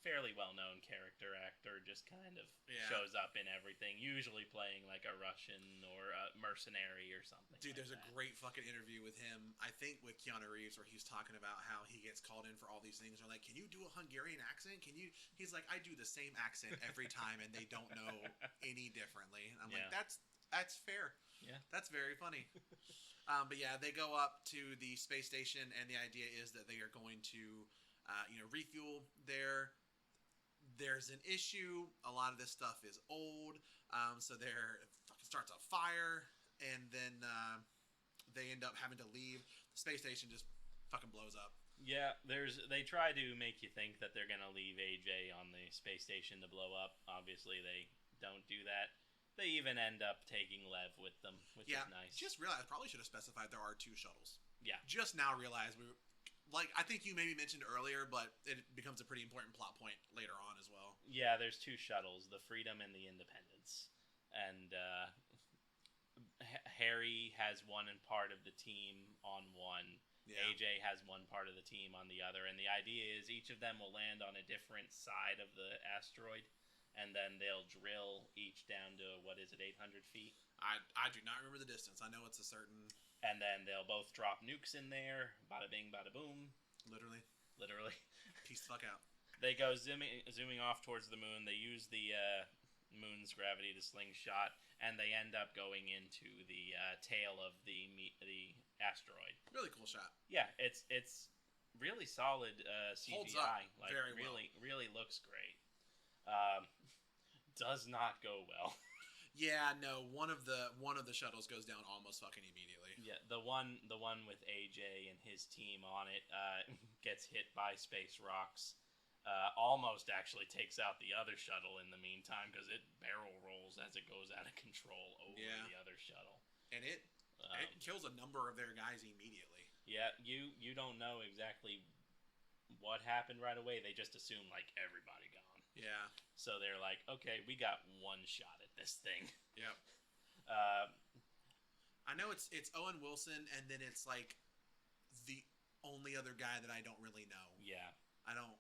fairly well-known character actor, just kind of shows up in everything, usually playing like a Russian or a mercenary or something. Dude, there's a great fucking interview with him, I think with Keanu Reeves, where he's talking about how he gets called in for all these things. They're like, can you do a Hungarian accent? He's like, I do the same accent every time and they don't know any differently. And I'm like, that's fair. Yeah. That's very funny. But yeah, they go up to the space station and the idea is that they are going to, refuel there. There's an issue. A lot of this stuff is old. So there fucking starts a fire, and then they end up having to leave. The space station just fucking blows up. Yeah, they try to make you think that they're gonna leave AJ on the space station to blow up. Obviously, they don't do that. They even end up taking Lev with them, which is nice. Just realized, probably should have specified there are 2 shuttles. Yeah. Just now realized I think you maybe mentioned earlier, but it becomes a pretty important plot point later on as well. Yeah, there's 2 shuttles, the Freedom and the Independence. And Harry has one and part of the team on one. Yeah. AJ has one part of the team on the other. And the idea is each of them will land on a different side of the asteroid. And then they'll drill each down to, 800 feet? I do not remember the distance. I know it's a certain... And then they'll both drop nukes in there. Bada bing, bada boom. Literally. Peace the fuck out. They go zooming off towards the moon. They use the moon's gravity to slingshot, and they end up going into the tail of the asteroid. Really cool shot. Yeah, it's really solid CGI. Holds up very really looks great. Does not go well. Yeah, no, one of the shuttles goes down almost fucking immediately. Yeah, the one with AJ and his team on it gets hit by space rocks. Almost actually takes out the other shuttle in the meantime because it barrel rolls as it goes out of control over the other shuttle. And it kills a number of their guys immediately. Yeah, you don't know exactly what happened right away. They just assume like everybody gone. Yeah. So they're like, okay, we got one shot at this thing. Yep. I know it's Owen Wilson, and then it's like the only other guy that I don't really know. Yeah. I don't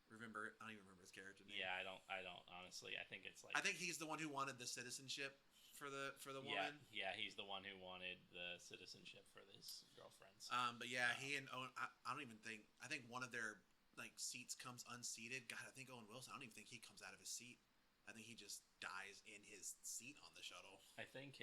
even remember his character name. Yeah, I don't honestly. I think it's like I think he's the one who wanted the citizenship for the woman. Yeah, he's the one who wanted the citizenship for his girlfriends. But yeah, he and Owen. I don't even think. I think one of their like seats comes unseated. God, I think Owen Wilson. I don't even think he comes out of his seat. I think he just dies in his seat on the shuttle. I think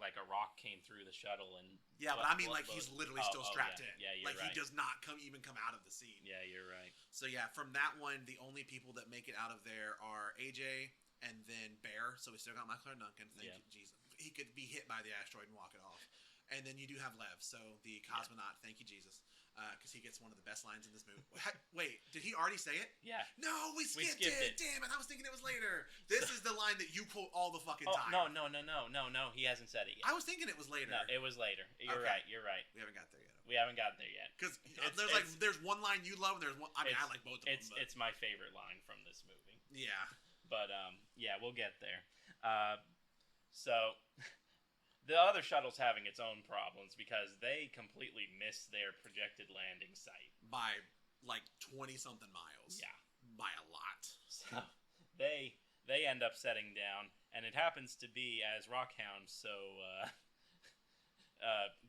like a rock came through the shuttle and yeah, but I mean like he's literally still strapped in. Yeah, you're like right. He does not even come out of the seat. Yeah, you're right. So yeah, from that one, the only people that make it out of there are AJ and then Bear. So we still got Michael Duncan. Thank you, Jesus. He could be hit by the asteroid and walk it off. And then you do have Lev, so the cosmonaut. Thank you, Jesus. Because he gets one of the best lines in this movie. Wait, did he already say it? Yeah. No, we skipped it. Damn it! I was thinking it was later. This is the line that you quote all the fucking time. No. He hasn't said it yet. I was thinking it was later. No, it was later. You're right. You're right. We haven't got there yet. Because there's one line you love, and there's one. I mean, I like both of them. It's my favorite line from this movie. Yeah. But yeah, we'll get there. So. The other shuttle's having its own problems because they completely miss their projected landing site. By like 20-something miles. Yeah. By a lot. So they end up setting down, and it happens to be, as Rockhound so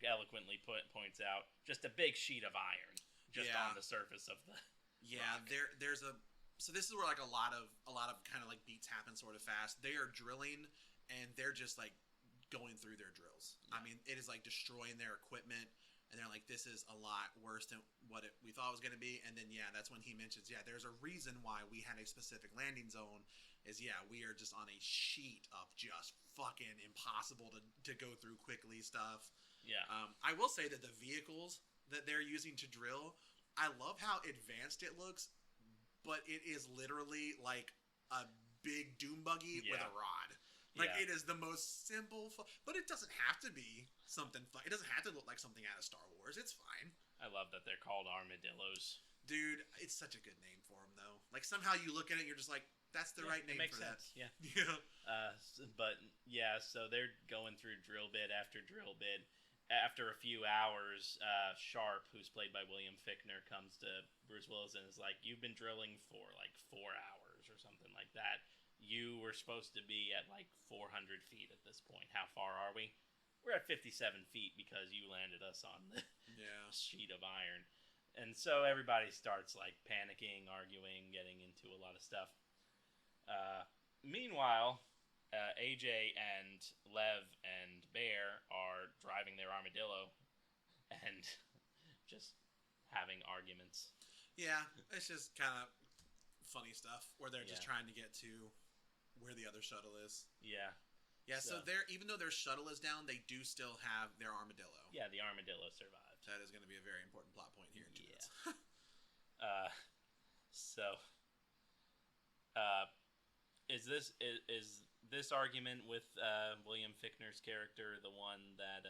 eloquently points out, just a big sheet of iron just on the surface of the rock. There's a... So this is where like a lot of kind of like beats happen sort of fast. They are drilling, and they're just like going through their drills. I mean, it is like destroying their equipment, and they're like, this is a lot worse than what we thought it was going to be. And then that's when he mentions there's a reason why we had a specific landing zone is we are just on a sheet of just fucking impossible to go through quickly stuff. I will say that the vehicles that they're using to drill, I love how advanced it looks, but it is literally like a big doom buggy with a rod. Like, it is the most simple, but it doesn't have to be something fun. It doesn't have to look like something out of Star Wars. It's fine. I love that they're called armadillos. Dude, it's such a good name for them, though. Like, somehow you look at it, you're just like, that's the right name for sense. that. Yeah. So they're going through drill bit after drill bit. After a few hours, Sharp, who's played by William Fichtner, comes to Bruce Willis and is like, you've been drilling for like 4 hours or something like that. You were supposed to be at like 400 feet at this point. How far are we? We're at 57 feet because you landed us on the sheet of iron. And so everybody starts like panicking, arguing, getting into a lot of stuff. Meanwhile, AJ and Lev and Bear are driving their armadillo and just having arguments. Yeah, it's just kind of funny stuff where they're just trying to get to where the other shuttle is. Yeah, so they're, even though their shuttle is down, they do still have their armadillo. Yeah, the armadillo survived. That is going to be a very important plot point here in 2 minutes. Is this argument with William Fichtner's character the one that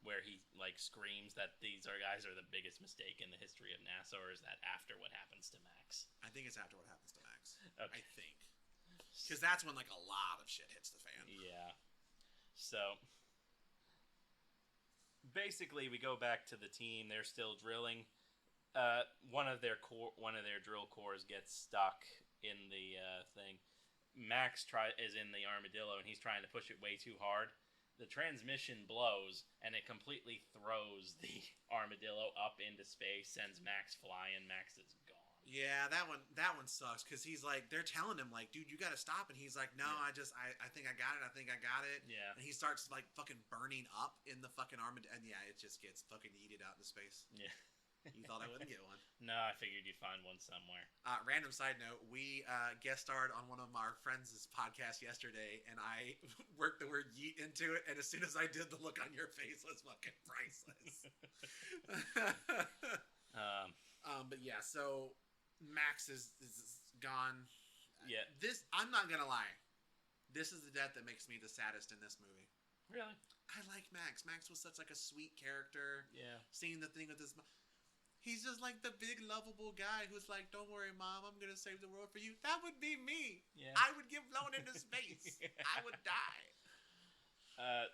where he like screams that these guys are the biggest mistake in the history of NASA, or is that after what happens to Max? I think it's after what happens to Max. Okay. I think. Because that's when like a lot of shit hits the fan. Yeah. So basically, we go back to the team. They're still drilling. One of their drill cores gets stuck in the thing. Max is in the armadillo, and he's trying to push it way too hard. The transmission blows, and it completely throws the armadillo up into space, sends Max flying. Max is gone. Yeah, that one sucks, because he's like, they're telling him like, dude, you got to stop, and he's like, no, I think I got it. Yeah. And he starts like fucking burning up in the fucking armadillo, and it just gets fucking yeeted out into space. Yeah. You thought I wouldn't get one. No, I figured you'd find one somewhere. Random side note, we guest starred on one of our friends' podcasts yesterday, and I worked the word yeet into it, and as soon as I did, the look on your face was fucking priceless. But yeah, so Max is gone. Yeah. I'm not gonna lie. This is the death that makes me the saddest in this movie. Really? I like Max. Max was such like a sweet character. Yeah. Seeing the thing with his... He's just like the big, lovable guy who's like, don't worry, Mom, I'm going to save the world for you. That would be me. Yeah. I would get blown into space. I would die.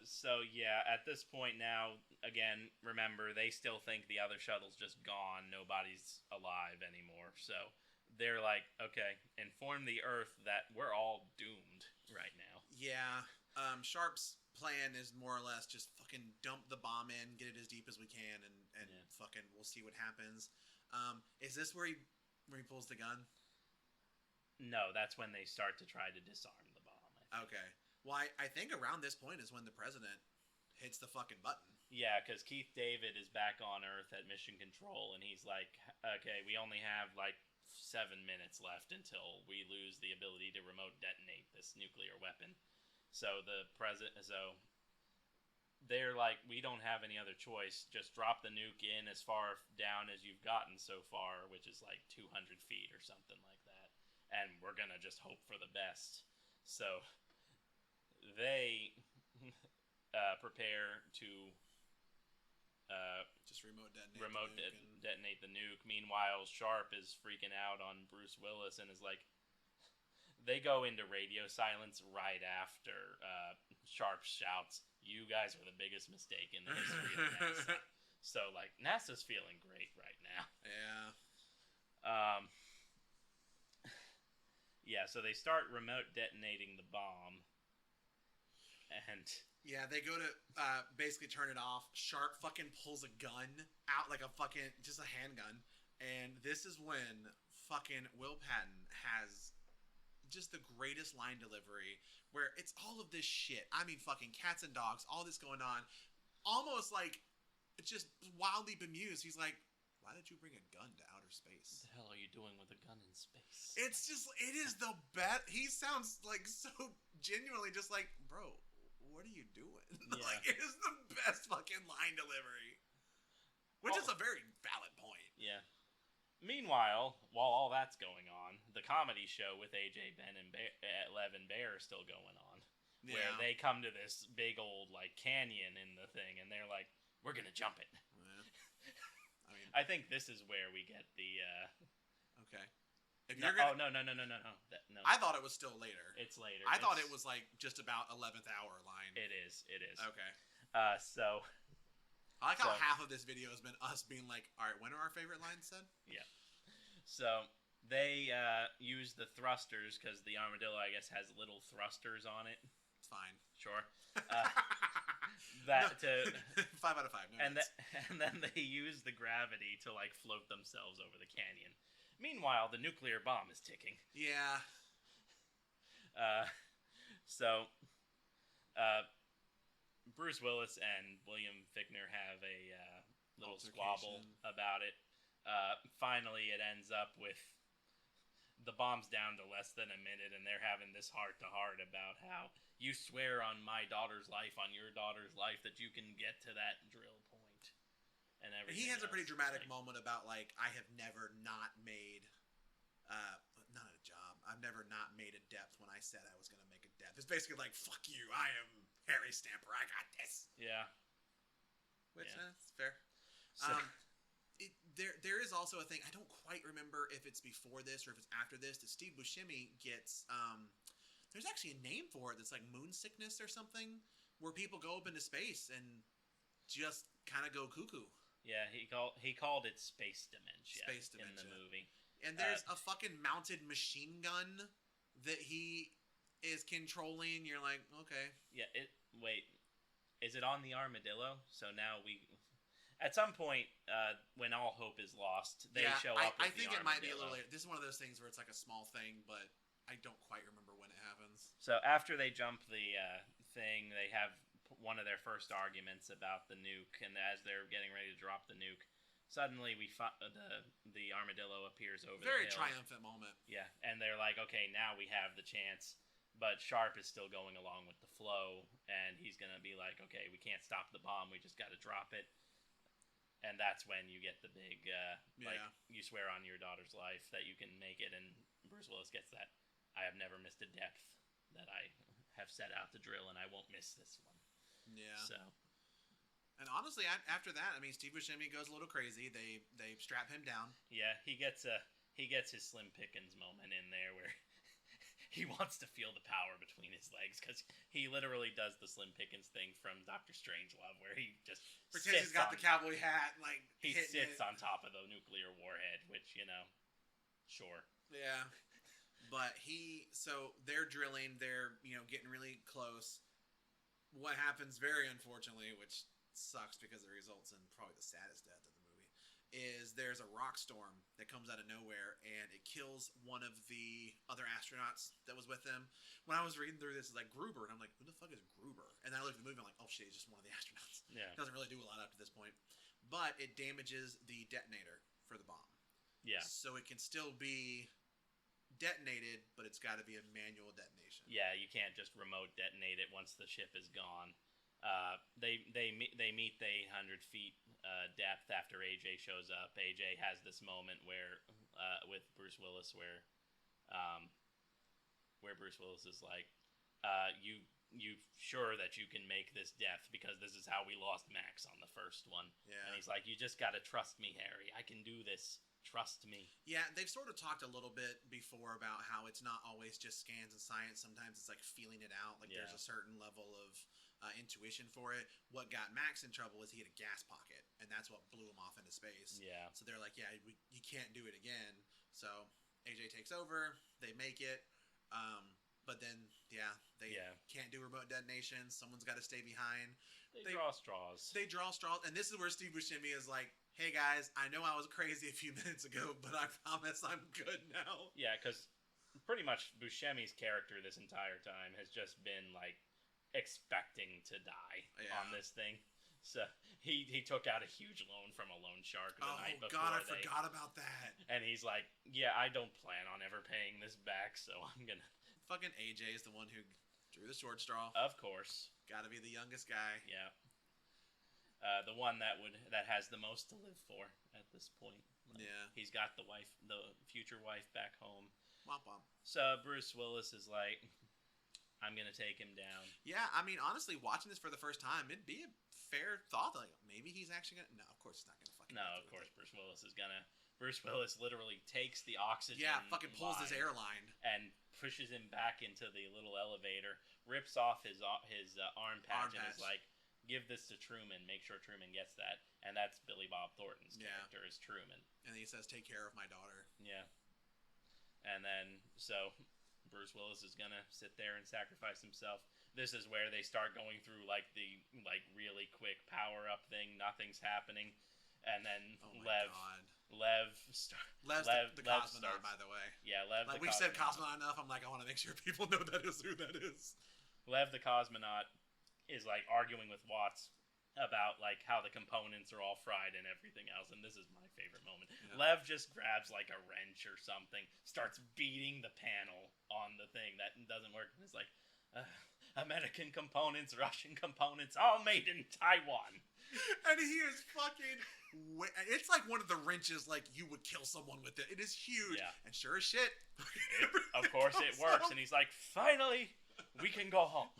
So, yeah, at this point now, again, remember, they still think the other shuttle's just gone. Nobody's alive anymore. So they're like, okay, inform the Earth that we're all doomed right now. Yeah. Sharp's plan is more or less just fucking dump the bomb in, get it as deep as we can, and fucking we'll see what happens. Is this where he pulls the gun? No, that's when they start to try to disarm the bomb. Okay. Well, I think around this point is when the president hits the fucking button. Yeah, because Keith David is back on Earth at Mission Control, and he's like, okay, we only have like 7 minutes left until we lose the ability to remote detonate this nuclear weapon. So they're like, we don't have any other choice. Just drop the nuke in as far down as you've gotten so far, which is like 200 feet or something like that. And we're going to just hope for the best. So they prepare to just detonate the nuke. Meanwhile, Sharp is freaking out on Bruce Willis and is like, they go into radio silence right after Sharp shouts, "You guys are the biggest mistake in the history of NASA." So, like, NASA's feeling great right now. Yeah. Yeah, so they start remote detonating the bomb. And... yeah, they go to basically turn it off. Sharp fucking pulls a gun out, like just a handgun. And this is when fucking Will Patton has just the greatest line delivery, where it's all of this shit. I mean, fucking cats and dogs, all this going on. Almost like, just wildly bemused. He's like, why did you bring a gun to outer space? What the hell are you doing with a gun in space? It is the best. He sounds like so genuinely just like, bro, what are you doing? Yeah. Like, it is the best fucking line delivery. Which is a very valid point. Yeah. Meanwhile, while all that's going on, the comedy show with AJ Ben and Lev and Bear is still going on. Yeah. Where they come to this big old, like, canyon in the thing, and they're like, we're gonna jump it. Yeah. I mean, I think this is where we get the, okay. No. No. I thought it was still later. It's later. I thought it was, like, just about 11th hour line. It is. Okay. So... I like how half of this video has been us being like, all right, when are our favorite lines said? Yeah. So they use the thrusters because the armadillo, I guess, has little thrusters on it. It's fine. Sure. 5 out of 5. No and then they use the gravity to like float themselves over the canyon. Meanwhile, the nuclear bomb is ticking. Yeah. Bruce Willis and William Fichtner have a little squabble about it. Finally, it ends up with the bomb's down to less than a minute, and they're having this heart-to-heart about how you swear on my daughter's life, on your daughter's life, that you can get to that drill point. And everything. He has a pretty dramatic moment about, like, I have never not made, not a job. I've never not made a depth when I said I was going to make a depth. It's basically like, fuck you, I am Harry Stamper, I got this. Yeah. Which, that's fair. So, there is also a thing, I don't quite remember if it's before this or if it's after this, that Steve Buscemi gets, there's actually a name for it that's like moon sickness or something, where people go up into space and just kind of go cuckoo. Yeah, he called it space dementia. In the movie. And there's a fucking mounted machine gun that he is controlling. You're like, okay. Yeah, wait. Is it on the armadillo? So now at some point, when all hope is lost, they show up with I think it might be a little later. This is one of those things where it's like a small thing, but I don't quite remember when it happens. So after they jump the thing, they have one of their first arguments about the nuke, and as they're getting ready to drop the nuke, suddenly the armadillo appears over Very the hill. triumphant moment. Yeah, and they're like, okay, now we have the chance. But Sharp is still going along with the flow, and he's gonna be like, okay, we can't stop the bomb. We just got to drop it. And that's when you get the big, like, you swear on your daughter's life that you can make it, and Bruce Willis gets that. I have never missed a depth that I have set out to drill, and I won't miss this one. Yeah. So. And honestly, after that, I mean, Steve Buscemi goes a little crazy. They strap him down. Yeah, he gets his Slim Pickens moment in there where he wants to feel the power between his legs because he literally does the Slim Pickens thing from Doctor Strangelove where he just pretends he's got the cowboy hat and like he sits on top of the nuclear warhead, which sure. Yeah, but so they're drilling. They're getting really close. What happens, very unfortunately, which sucks because it results in probably the saddest death of the movie, is there's a rock storm that comes out of nowhere and it kills one of the other astronauts that was with them. When I was reading through this, it's like Gruber, and I'm like, who the fuck is Gruber? And then I looked at the movie, I'm like, oh shit, he's just one of the astronauts. Yeah. Doesn't really do a lot up to this point. But it damages the detonator for the bomb. Yeah. So it can still be detonated, but it's got to be a manual detonation. Yeah, you can't just remote detonate it once the ship is gone. They meet the 800 feet depth after AJ shows up. AJ has this moment where with Bruce Willis where Bruce Willis is like, you sure that you can make this depth because this is how we lost Max on the first one. Yeah. And he's like, you just gotta trust me, Harry. I can do this. Trust me. Yeah, they've sort of talked a little bit before about how it's not always just scans and science. Sometimes it's like feeling it out. Like there's a certain level of intuition for it. What got Max in trouble is he had a gas pocket, and that's what blew him off into space. Yeah. So they're like, you can't do it again. So AJ takes over. They make it. But then, they can't do remote detonations. Someone's got to stay behind. They draw straws. They draw straws. And this is where Steve Buscemi is like, hey, guys, I know I was crazy a few minutes ago, but I promise I'm good now. Yeah, because pretty much Buscemi's character this entire time has just been, like, expecting to die on this thing. So he took out a huge loan from a loan shark the night before. Oh, God, I forgot about that. And he's like, yeah, I don't plan on ever paying this back, so I'm going to... Fucking AJ is the one who drew the short straw. Of course. Gotta be the youngest guy. Yeah. The one that has the most to live for at this point. Like, he's got the future wife back home. Womp womp. So Bruce Willis is like, I'm gonna take him down. Yeah, I mean, honestly, watching this for the first time, it'd be a fair thought. Like, maybe he's actually gonna. No, of course he's not gonna fucking. No, of course Bruce Willis is gonna. Bruce Willis literally takes the oxygen. Yeah, fucking pulls his airline and pushes him back into the little elevator. Rips off his arm patch and is like, "Give this to Truman. Make sure Truman gets that." And that's Billy Bob Thornton's character is Truman. And he says, "Take care of my daughter." Yeah. And then so Bruce Willis is gonna sit there and sacrifice himself. This is where they start going through the really quick power up thing. Nothing's happening, and then Lev's the cosmonaut, by the way. Yeah, Lev. Like we've said cosmonaut enough. I'm like, I want to make sure people know that is who that is. Lev the cosmonaut is like arguing with Watts about like how the components are all fried and everything else, and this is my favorite moment. Yeah. Lev just grabs like a wrench or something, starts beating the panel on the thing that doesn't work, and it's like American components, Russian components, all made in Taiwan. And he is fucking. It's like one of the wrenches, like you would kill someone with it. It is huge, and sure as shit, of course it works. And he's like, "Finally, we can go home."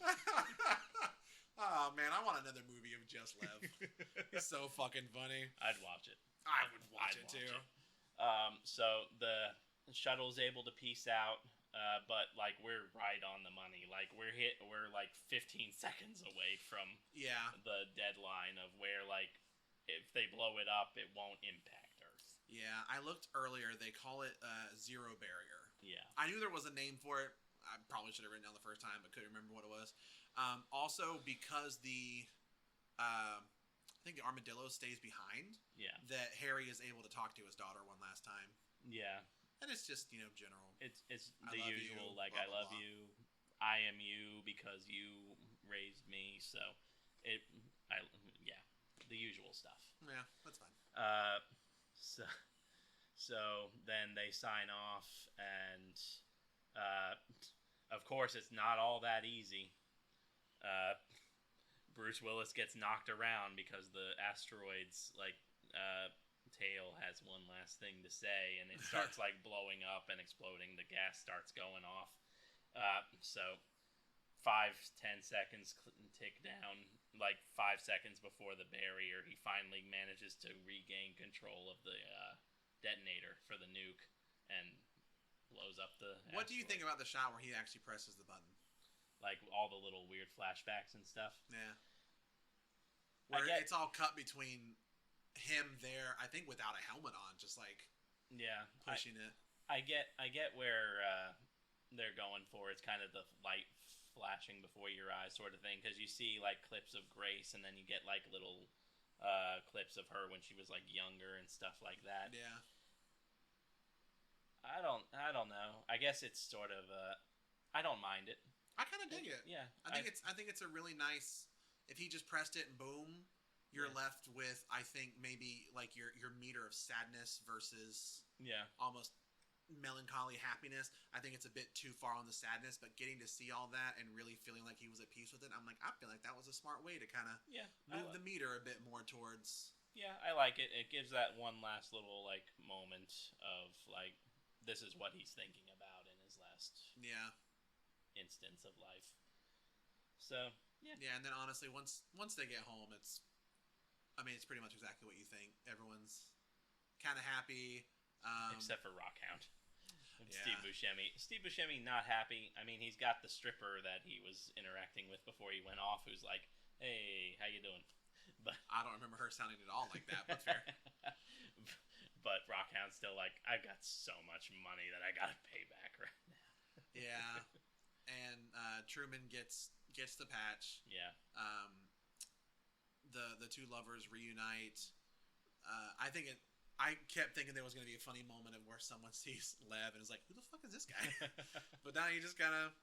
Oh man, I want another movie of just Lev. He's so fucking funny. I'd watch it. I would watch it too. So the shuttle's able to peace out, but like we're right on the money. Like we're like 15 seconds away from the deadline of where like if they blow it up, it won't impact Earth. Yeah, I looked earlier. They call it zero barrier. Yeah, I knew there was a name for it. I probably should have written it down the first time, but couldn't remember what it was. Also, because I think the armadillo stays behind. Yeah. That Harry is able to talk to his daughter one last time. Yeah. And it's just general. It's the usual you, like blah, blah, I love blah. You, I am you because you raised me. So the usual stuff. Yeah, that's fine. So, so then they sign off, and uh, of course, it's not all that easy. Bruce Willis gets knocked around because the asteroid's tail has one last thing to say, and it starts blowing up and exploding. The gas starts going off. So 5-10 seconds tick down. 5 seconds before the barrier, he finally manages to regain control of the detonator for the nuke and blows up the What do you asteroid. think about the shot where he actually presses the button? All the little weird flashbacks and stuff. Yeah. Where it's all cut between him there, I think without a helmet on, just pushing it. I get where they're going for. It's kind of the light flashing before your eyes sort of thing, because you see clips of Grace, and then you get little clips of her when she was younger and stuff like that. Yeah. I don't know. I guess it's sort of I don't mind it. I kind of dig it. Yeah. I think it's a really nice. If he just pressed it and boom, you're left with, I think, maybe your meter of sadness versus almost melancholy happiness. I think it's a bit too far on the sadness, but getting to see all that and really feeling like he was at peace with it, I feel like that was a smart way to kind of move the meter a bit more towards. Yeah, I like it. It gives that one last little moment of this is what he's thinking about in his last instance of life. So yeah, and then honestly, once they get home, it's pretty much exactly what you think. Everyone's kind of happy, except for Rockhound. Steve Buscemi. Steve Buscemi not happy. He's got the stripper that he was interacting with before he went off, who's like, "Hey, how you doing?" But I don't remember her sounding at all like that. But fair. But Rockhound's still like, "I've got so much money that I gotta pay back right now." Yeah, and Truman gets the patch. Yeah. The two lovers reunite. I kept thinking there was going to be a funny moment of where someone sees Lev and is like, "Who the fuck is this guy?" But now he just kind of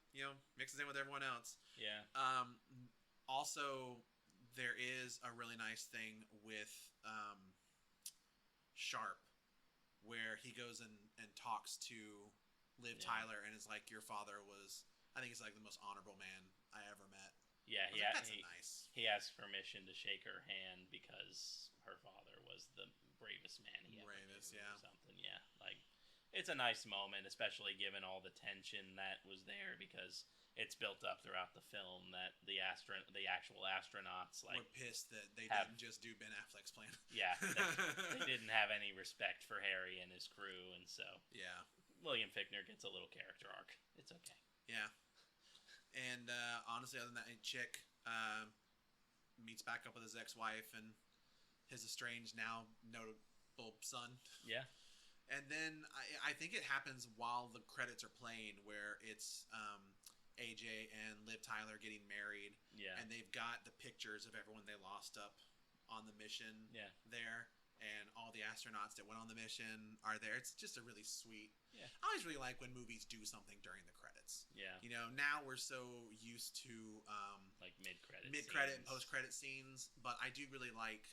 mixes in with everyone else. Yeah. Also, there is a really nice thing with Sharp, where he goes and talks to Liv Tyler and is like, "Your father was, I think he's the most honorable man I ever met." Yeah, that's nice. He asks permission to shake her hand because her father was the bravest man he ever knew, or something. Yeah, it's a nice moment, especially given all the tension that was there, because it's built up throughout the film that the actual astronauts were pissed that they didn't just do Ben Affleck's plan. Yeah, they didn't have any respect for Harry and his crew, and so William Fichtner gets a little character arc. It's okay. Yeah. And honestly, other than that, Chick meets back up with his ex-wife and his estranged, now notable son. Yeah. And then I think it happens while the credits are playing, where it's AJ and Liv Tyler getting married. Yeah. And they've got the pictures of everyone they lost up on the mission there. And all the astronauts that went on the mission are there. It's just a really sweet. Yeah. I always really like when movies do something during the credits. Yeah. Now we're so used to mid-credit and post-credit scenes, but I do really like,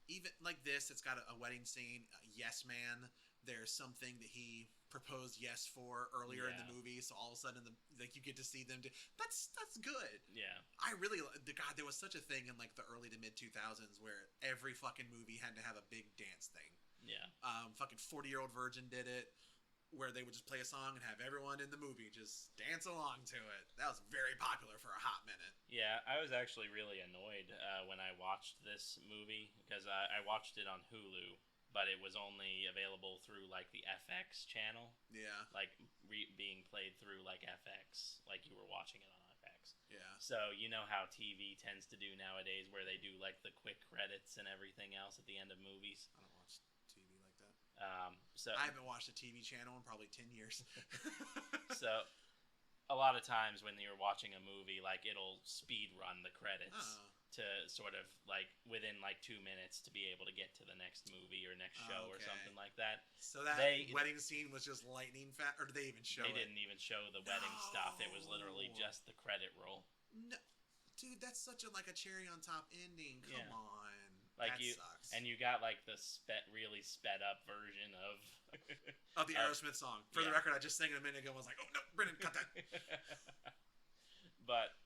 even like this. It's got a wedding scene. Yes Man. There's something that he proposed yes for earlier in the movie, so all of a sudden you get to see them do. That's good. Yeah. I really there was such a thing in the early to mid 2000s where every fucking movie had to have a big dance thing. Yeah. Fucking 40-Year-Old Virgin did it, where they would just play a song and have everyone in the movie just dance along to it. That was very popular for a hot minute. Yeah, I was actually really annoyed when I watched this movie, because I watched it on Hulu, but it was only available through the FX channel. Yeah. Being played through FX, you were watching it on FX. Yeah. So you know how TV tends to do nowadays, where they do the quick credits and everything else at the end of movies. I don't watch TV like that. So I haven't watched a TV channel in probably 10 years. So a lot of times when you're watching a movie, it'll speed run the credits. To sort of within 2 minutes to be able to get to the next movie or next show or something like that. So that wedding scene was just lightning fast, or did they even show it? They didn't even show the wedding stuff. It was literally just the credit roll. No, dude, that's such a cherry on top ending. Come on. Like that you, sucks. and you got like the really sped up version of Of the Aerosmith song. For the record, I just sang it a minute ago. I was like, oh no, Brendan, cut that. But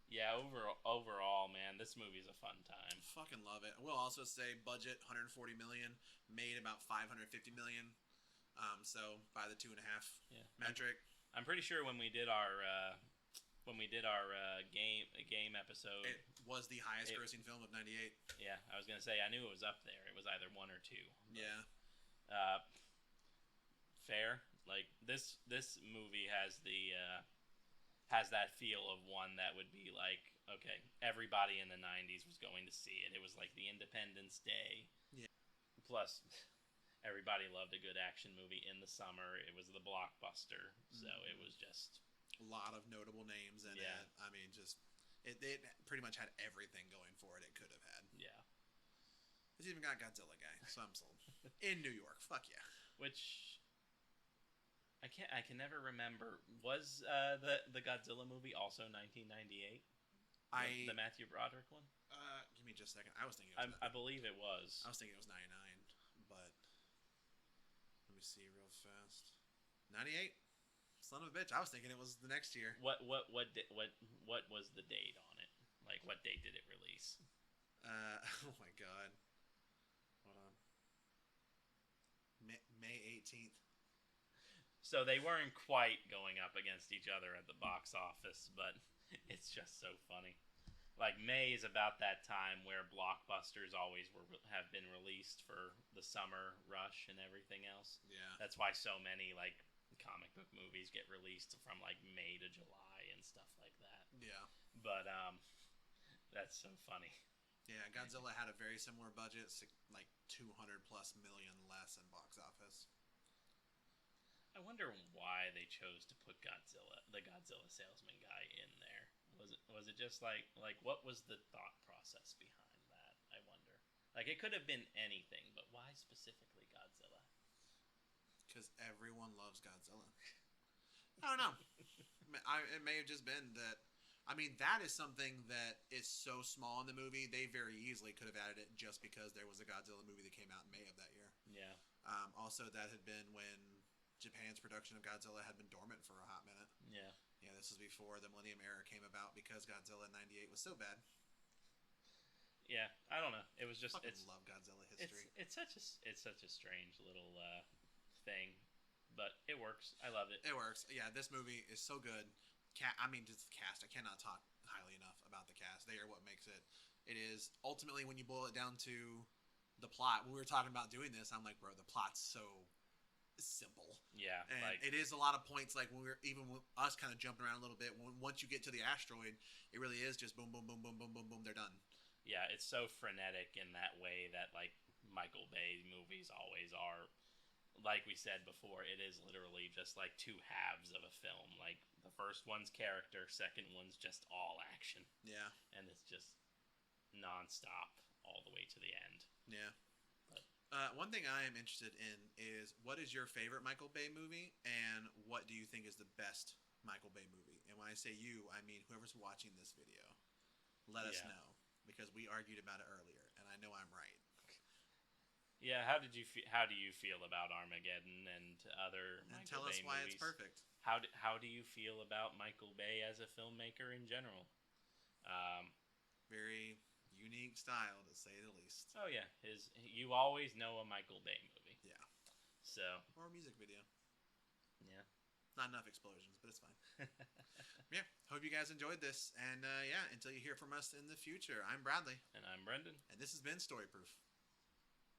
yeah, overall, man, this movie's a fun time. Fucking love it. I will also say budget 140 million, made about 550 million. So by the 2.5 metric. I'm pretty sure when we did our game episode, it was the highest grossing film of '98. Yeah, I was gonna say I knew it was up there. It was either 1 or 2. Yeah. Fair. Like this movie has has that feel of one that would be like, okay, everybody in the 90s was going to see it. It was like the Independence Day. Yeah. Plus, everybody loved a good action movie in the summer. It was the blockbuster, so it was just a lot of notable names in it. I mean, just it pretty much had everything going for it could have had. Yeah. It's even got Godzilla guy, so I'm sold. In New York, fuck yeah. Which I can never remember. Was the Godzilla movie also 1998? The Matthew Broderick one? Give me just a second. I was thinking it was I believe it was. I was thinking it was 99, but let me see real fast. 98? Son of a bitch. I was thinking it was the next year. What was the date on it? Like, what date did it release? Oh my god. Hold on. May 18th. So they weren't quite going up against each other at the box office, but it's just so funny. Like, May is about that time where blockbusters always have been released for the summer rush and everything else. Yeah. That's why so many, like, comic book movies get released from, like, May to July and stuff like that. Yeah. But, that's so funny. Yeah, Godzilla had a very similar budget, like 200+ million less in box office. I wonder why they chose to put the Godzilla salesman guy in there. Was it just like what was the thought process behind that? I wonder. Like, it could have been anything, but why specifically Godzilla? Because everyone loves Godzilla. I don't know. It may have just been that. I mean, that is something that is so small in the movie. They very easily could have added it just because there was a Godzilla movie that came out in May of that year. Yeah. Also, that had been when Japan's production of Godzilla had been dormant for a hot minute. Yeah. Yeah, this was before the Millennium Era came about because Godzilla in '98 was so bad. Yeah, I don't know. It was just love Godzilla history. It's such a strange little thing, but it works. I love it. It works. Yeah, this movie is so good. I mean, just the cast. I cannot talk highly enough about the cast. They are what makes it. It is ultimately, when you boil it down to the plot. When we were talking about doing this, I'm like, bro, the plot's so simple. Yeah, and like, it is a lot of points. Like, when we were even with us kind of jumping around a little bit. Once you get to the asteroid, it really is just boom, boom, boom, boom, boom, boom, boom. They're done. Yeah, it's so frenetic in that way that, like, Michael Bay movies always are. Like we said before, it is literally just like two halves of a film. Like, the first one's character, second one's just all action. Yeah. And it's just nonstop all the way to the end. Yeah. One thing I am interested in is, what is your favorite Michael Bay movie, and what do you think is the best Michael Bay movie? And when I say you, I mean whoever's watching this video. Let us know, because we argued about it earlier, and I know I'm right. Yeah, how do you feel about Armageddon and other and Michael tell us Bay why movies? It's perfect. How do you feel about Michael Bay as a filmmaker in general? Very unique style, to say the least. Oh yeah, you always know a Michael Bay movie. Yeah. So. Or a music video. Yeah. Not enough explosions, but it's fine. Yeah. Hope you guys enjoyed this, and yeah, until you hear from us in the future, I'm Bradley. And I'm Brendan. And this has been Story Proof.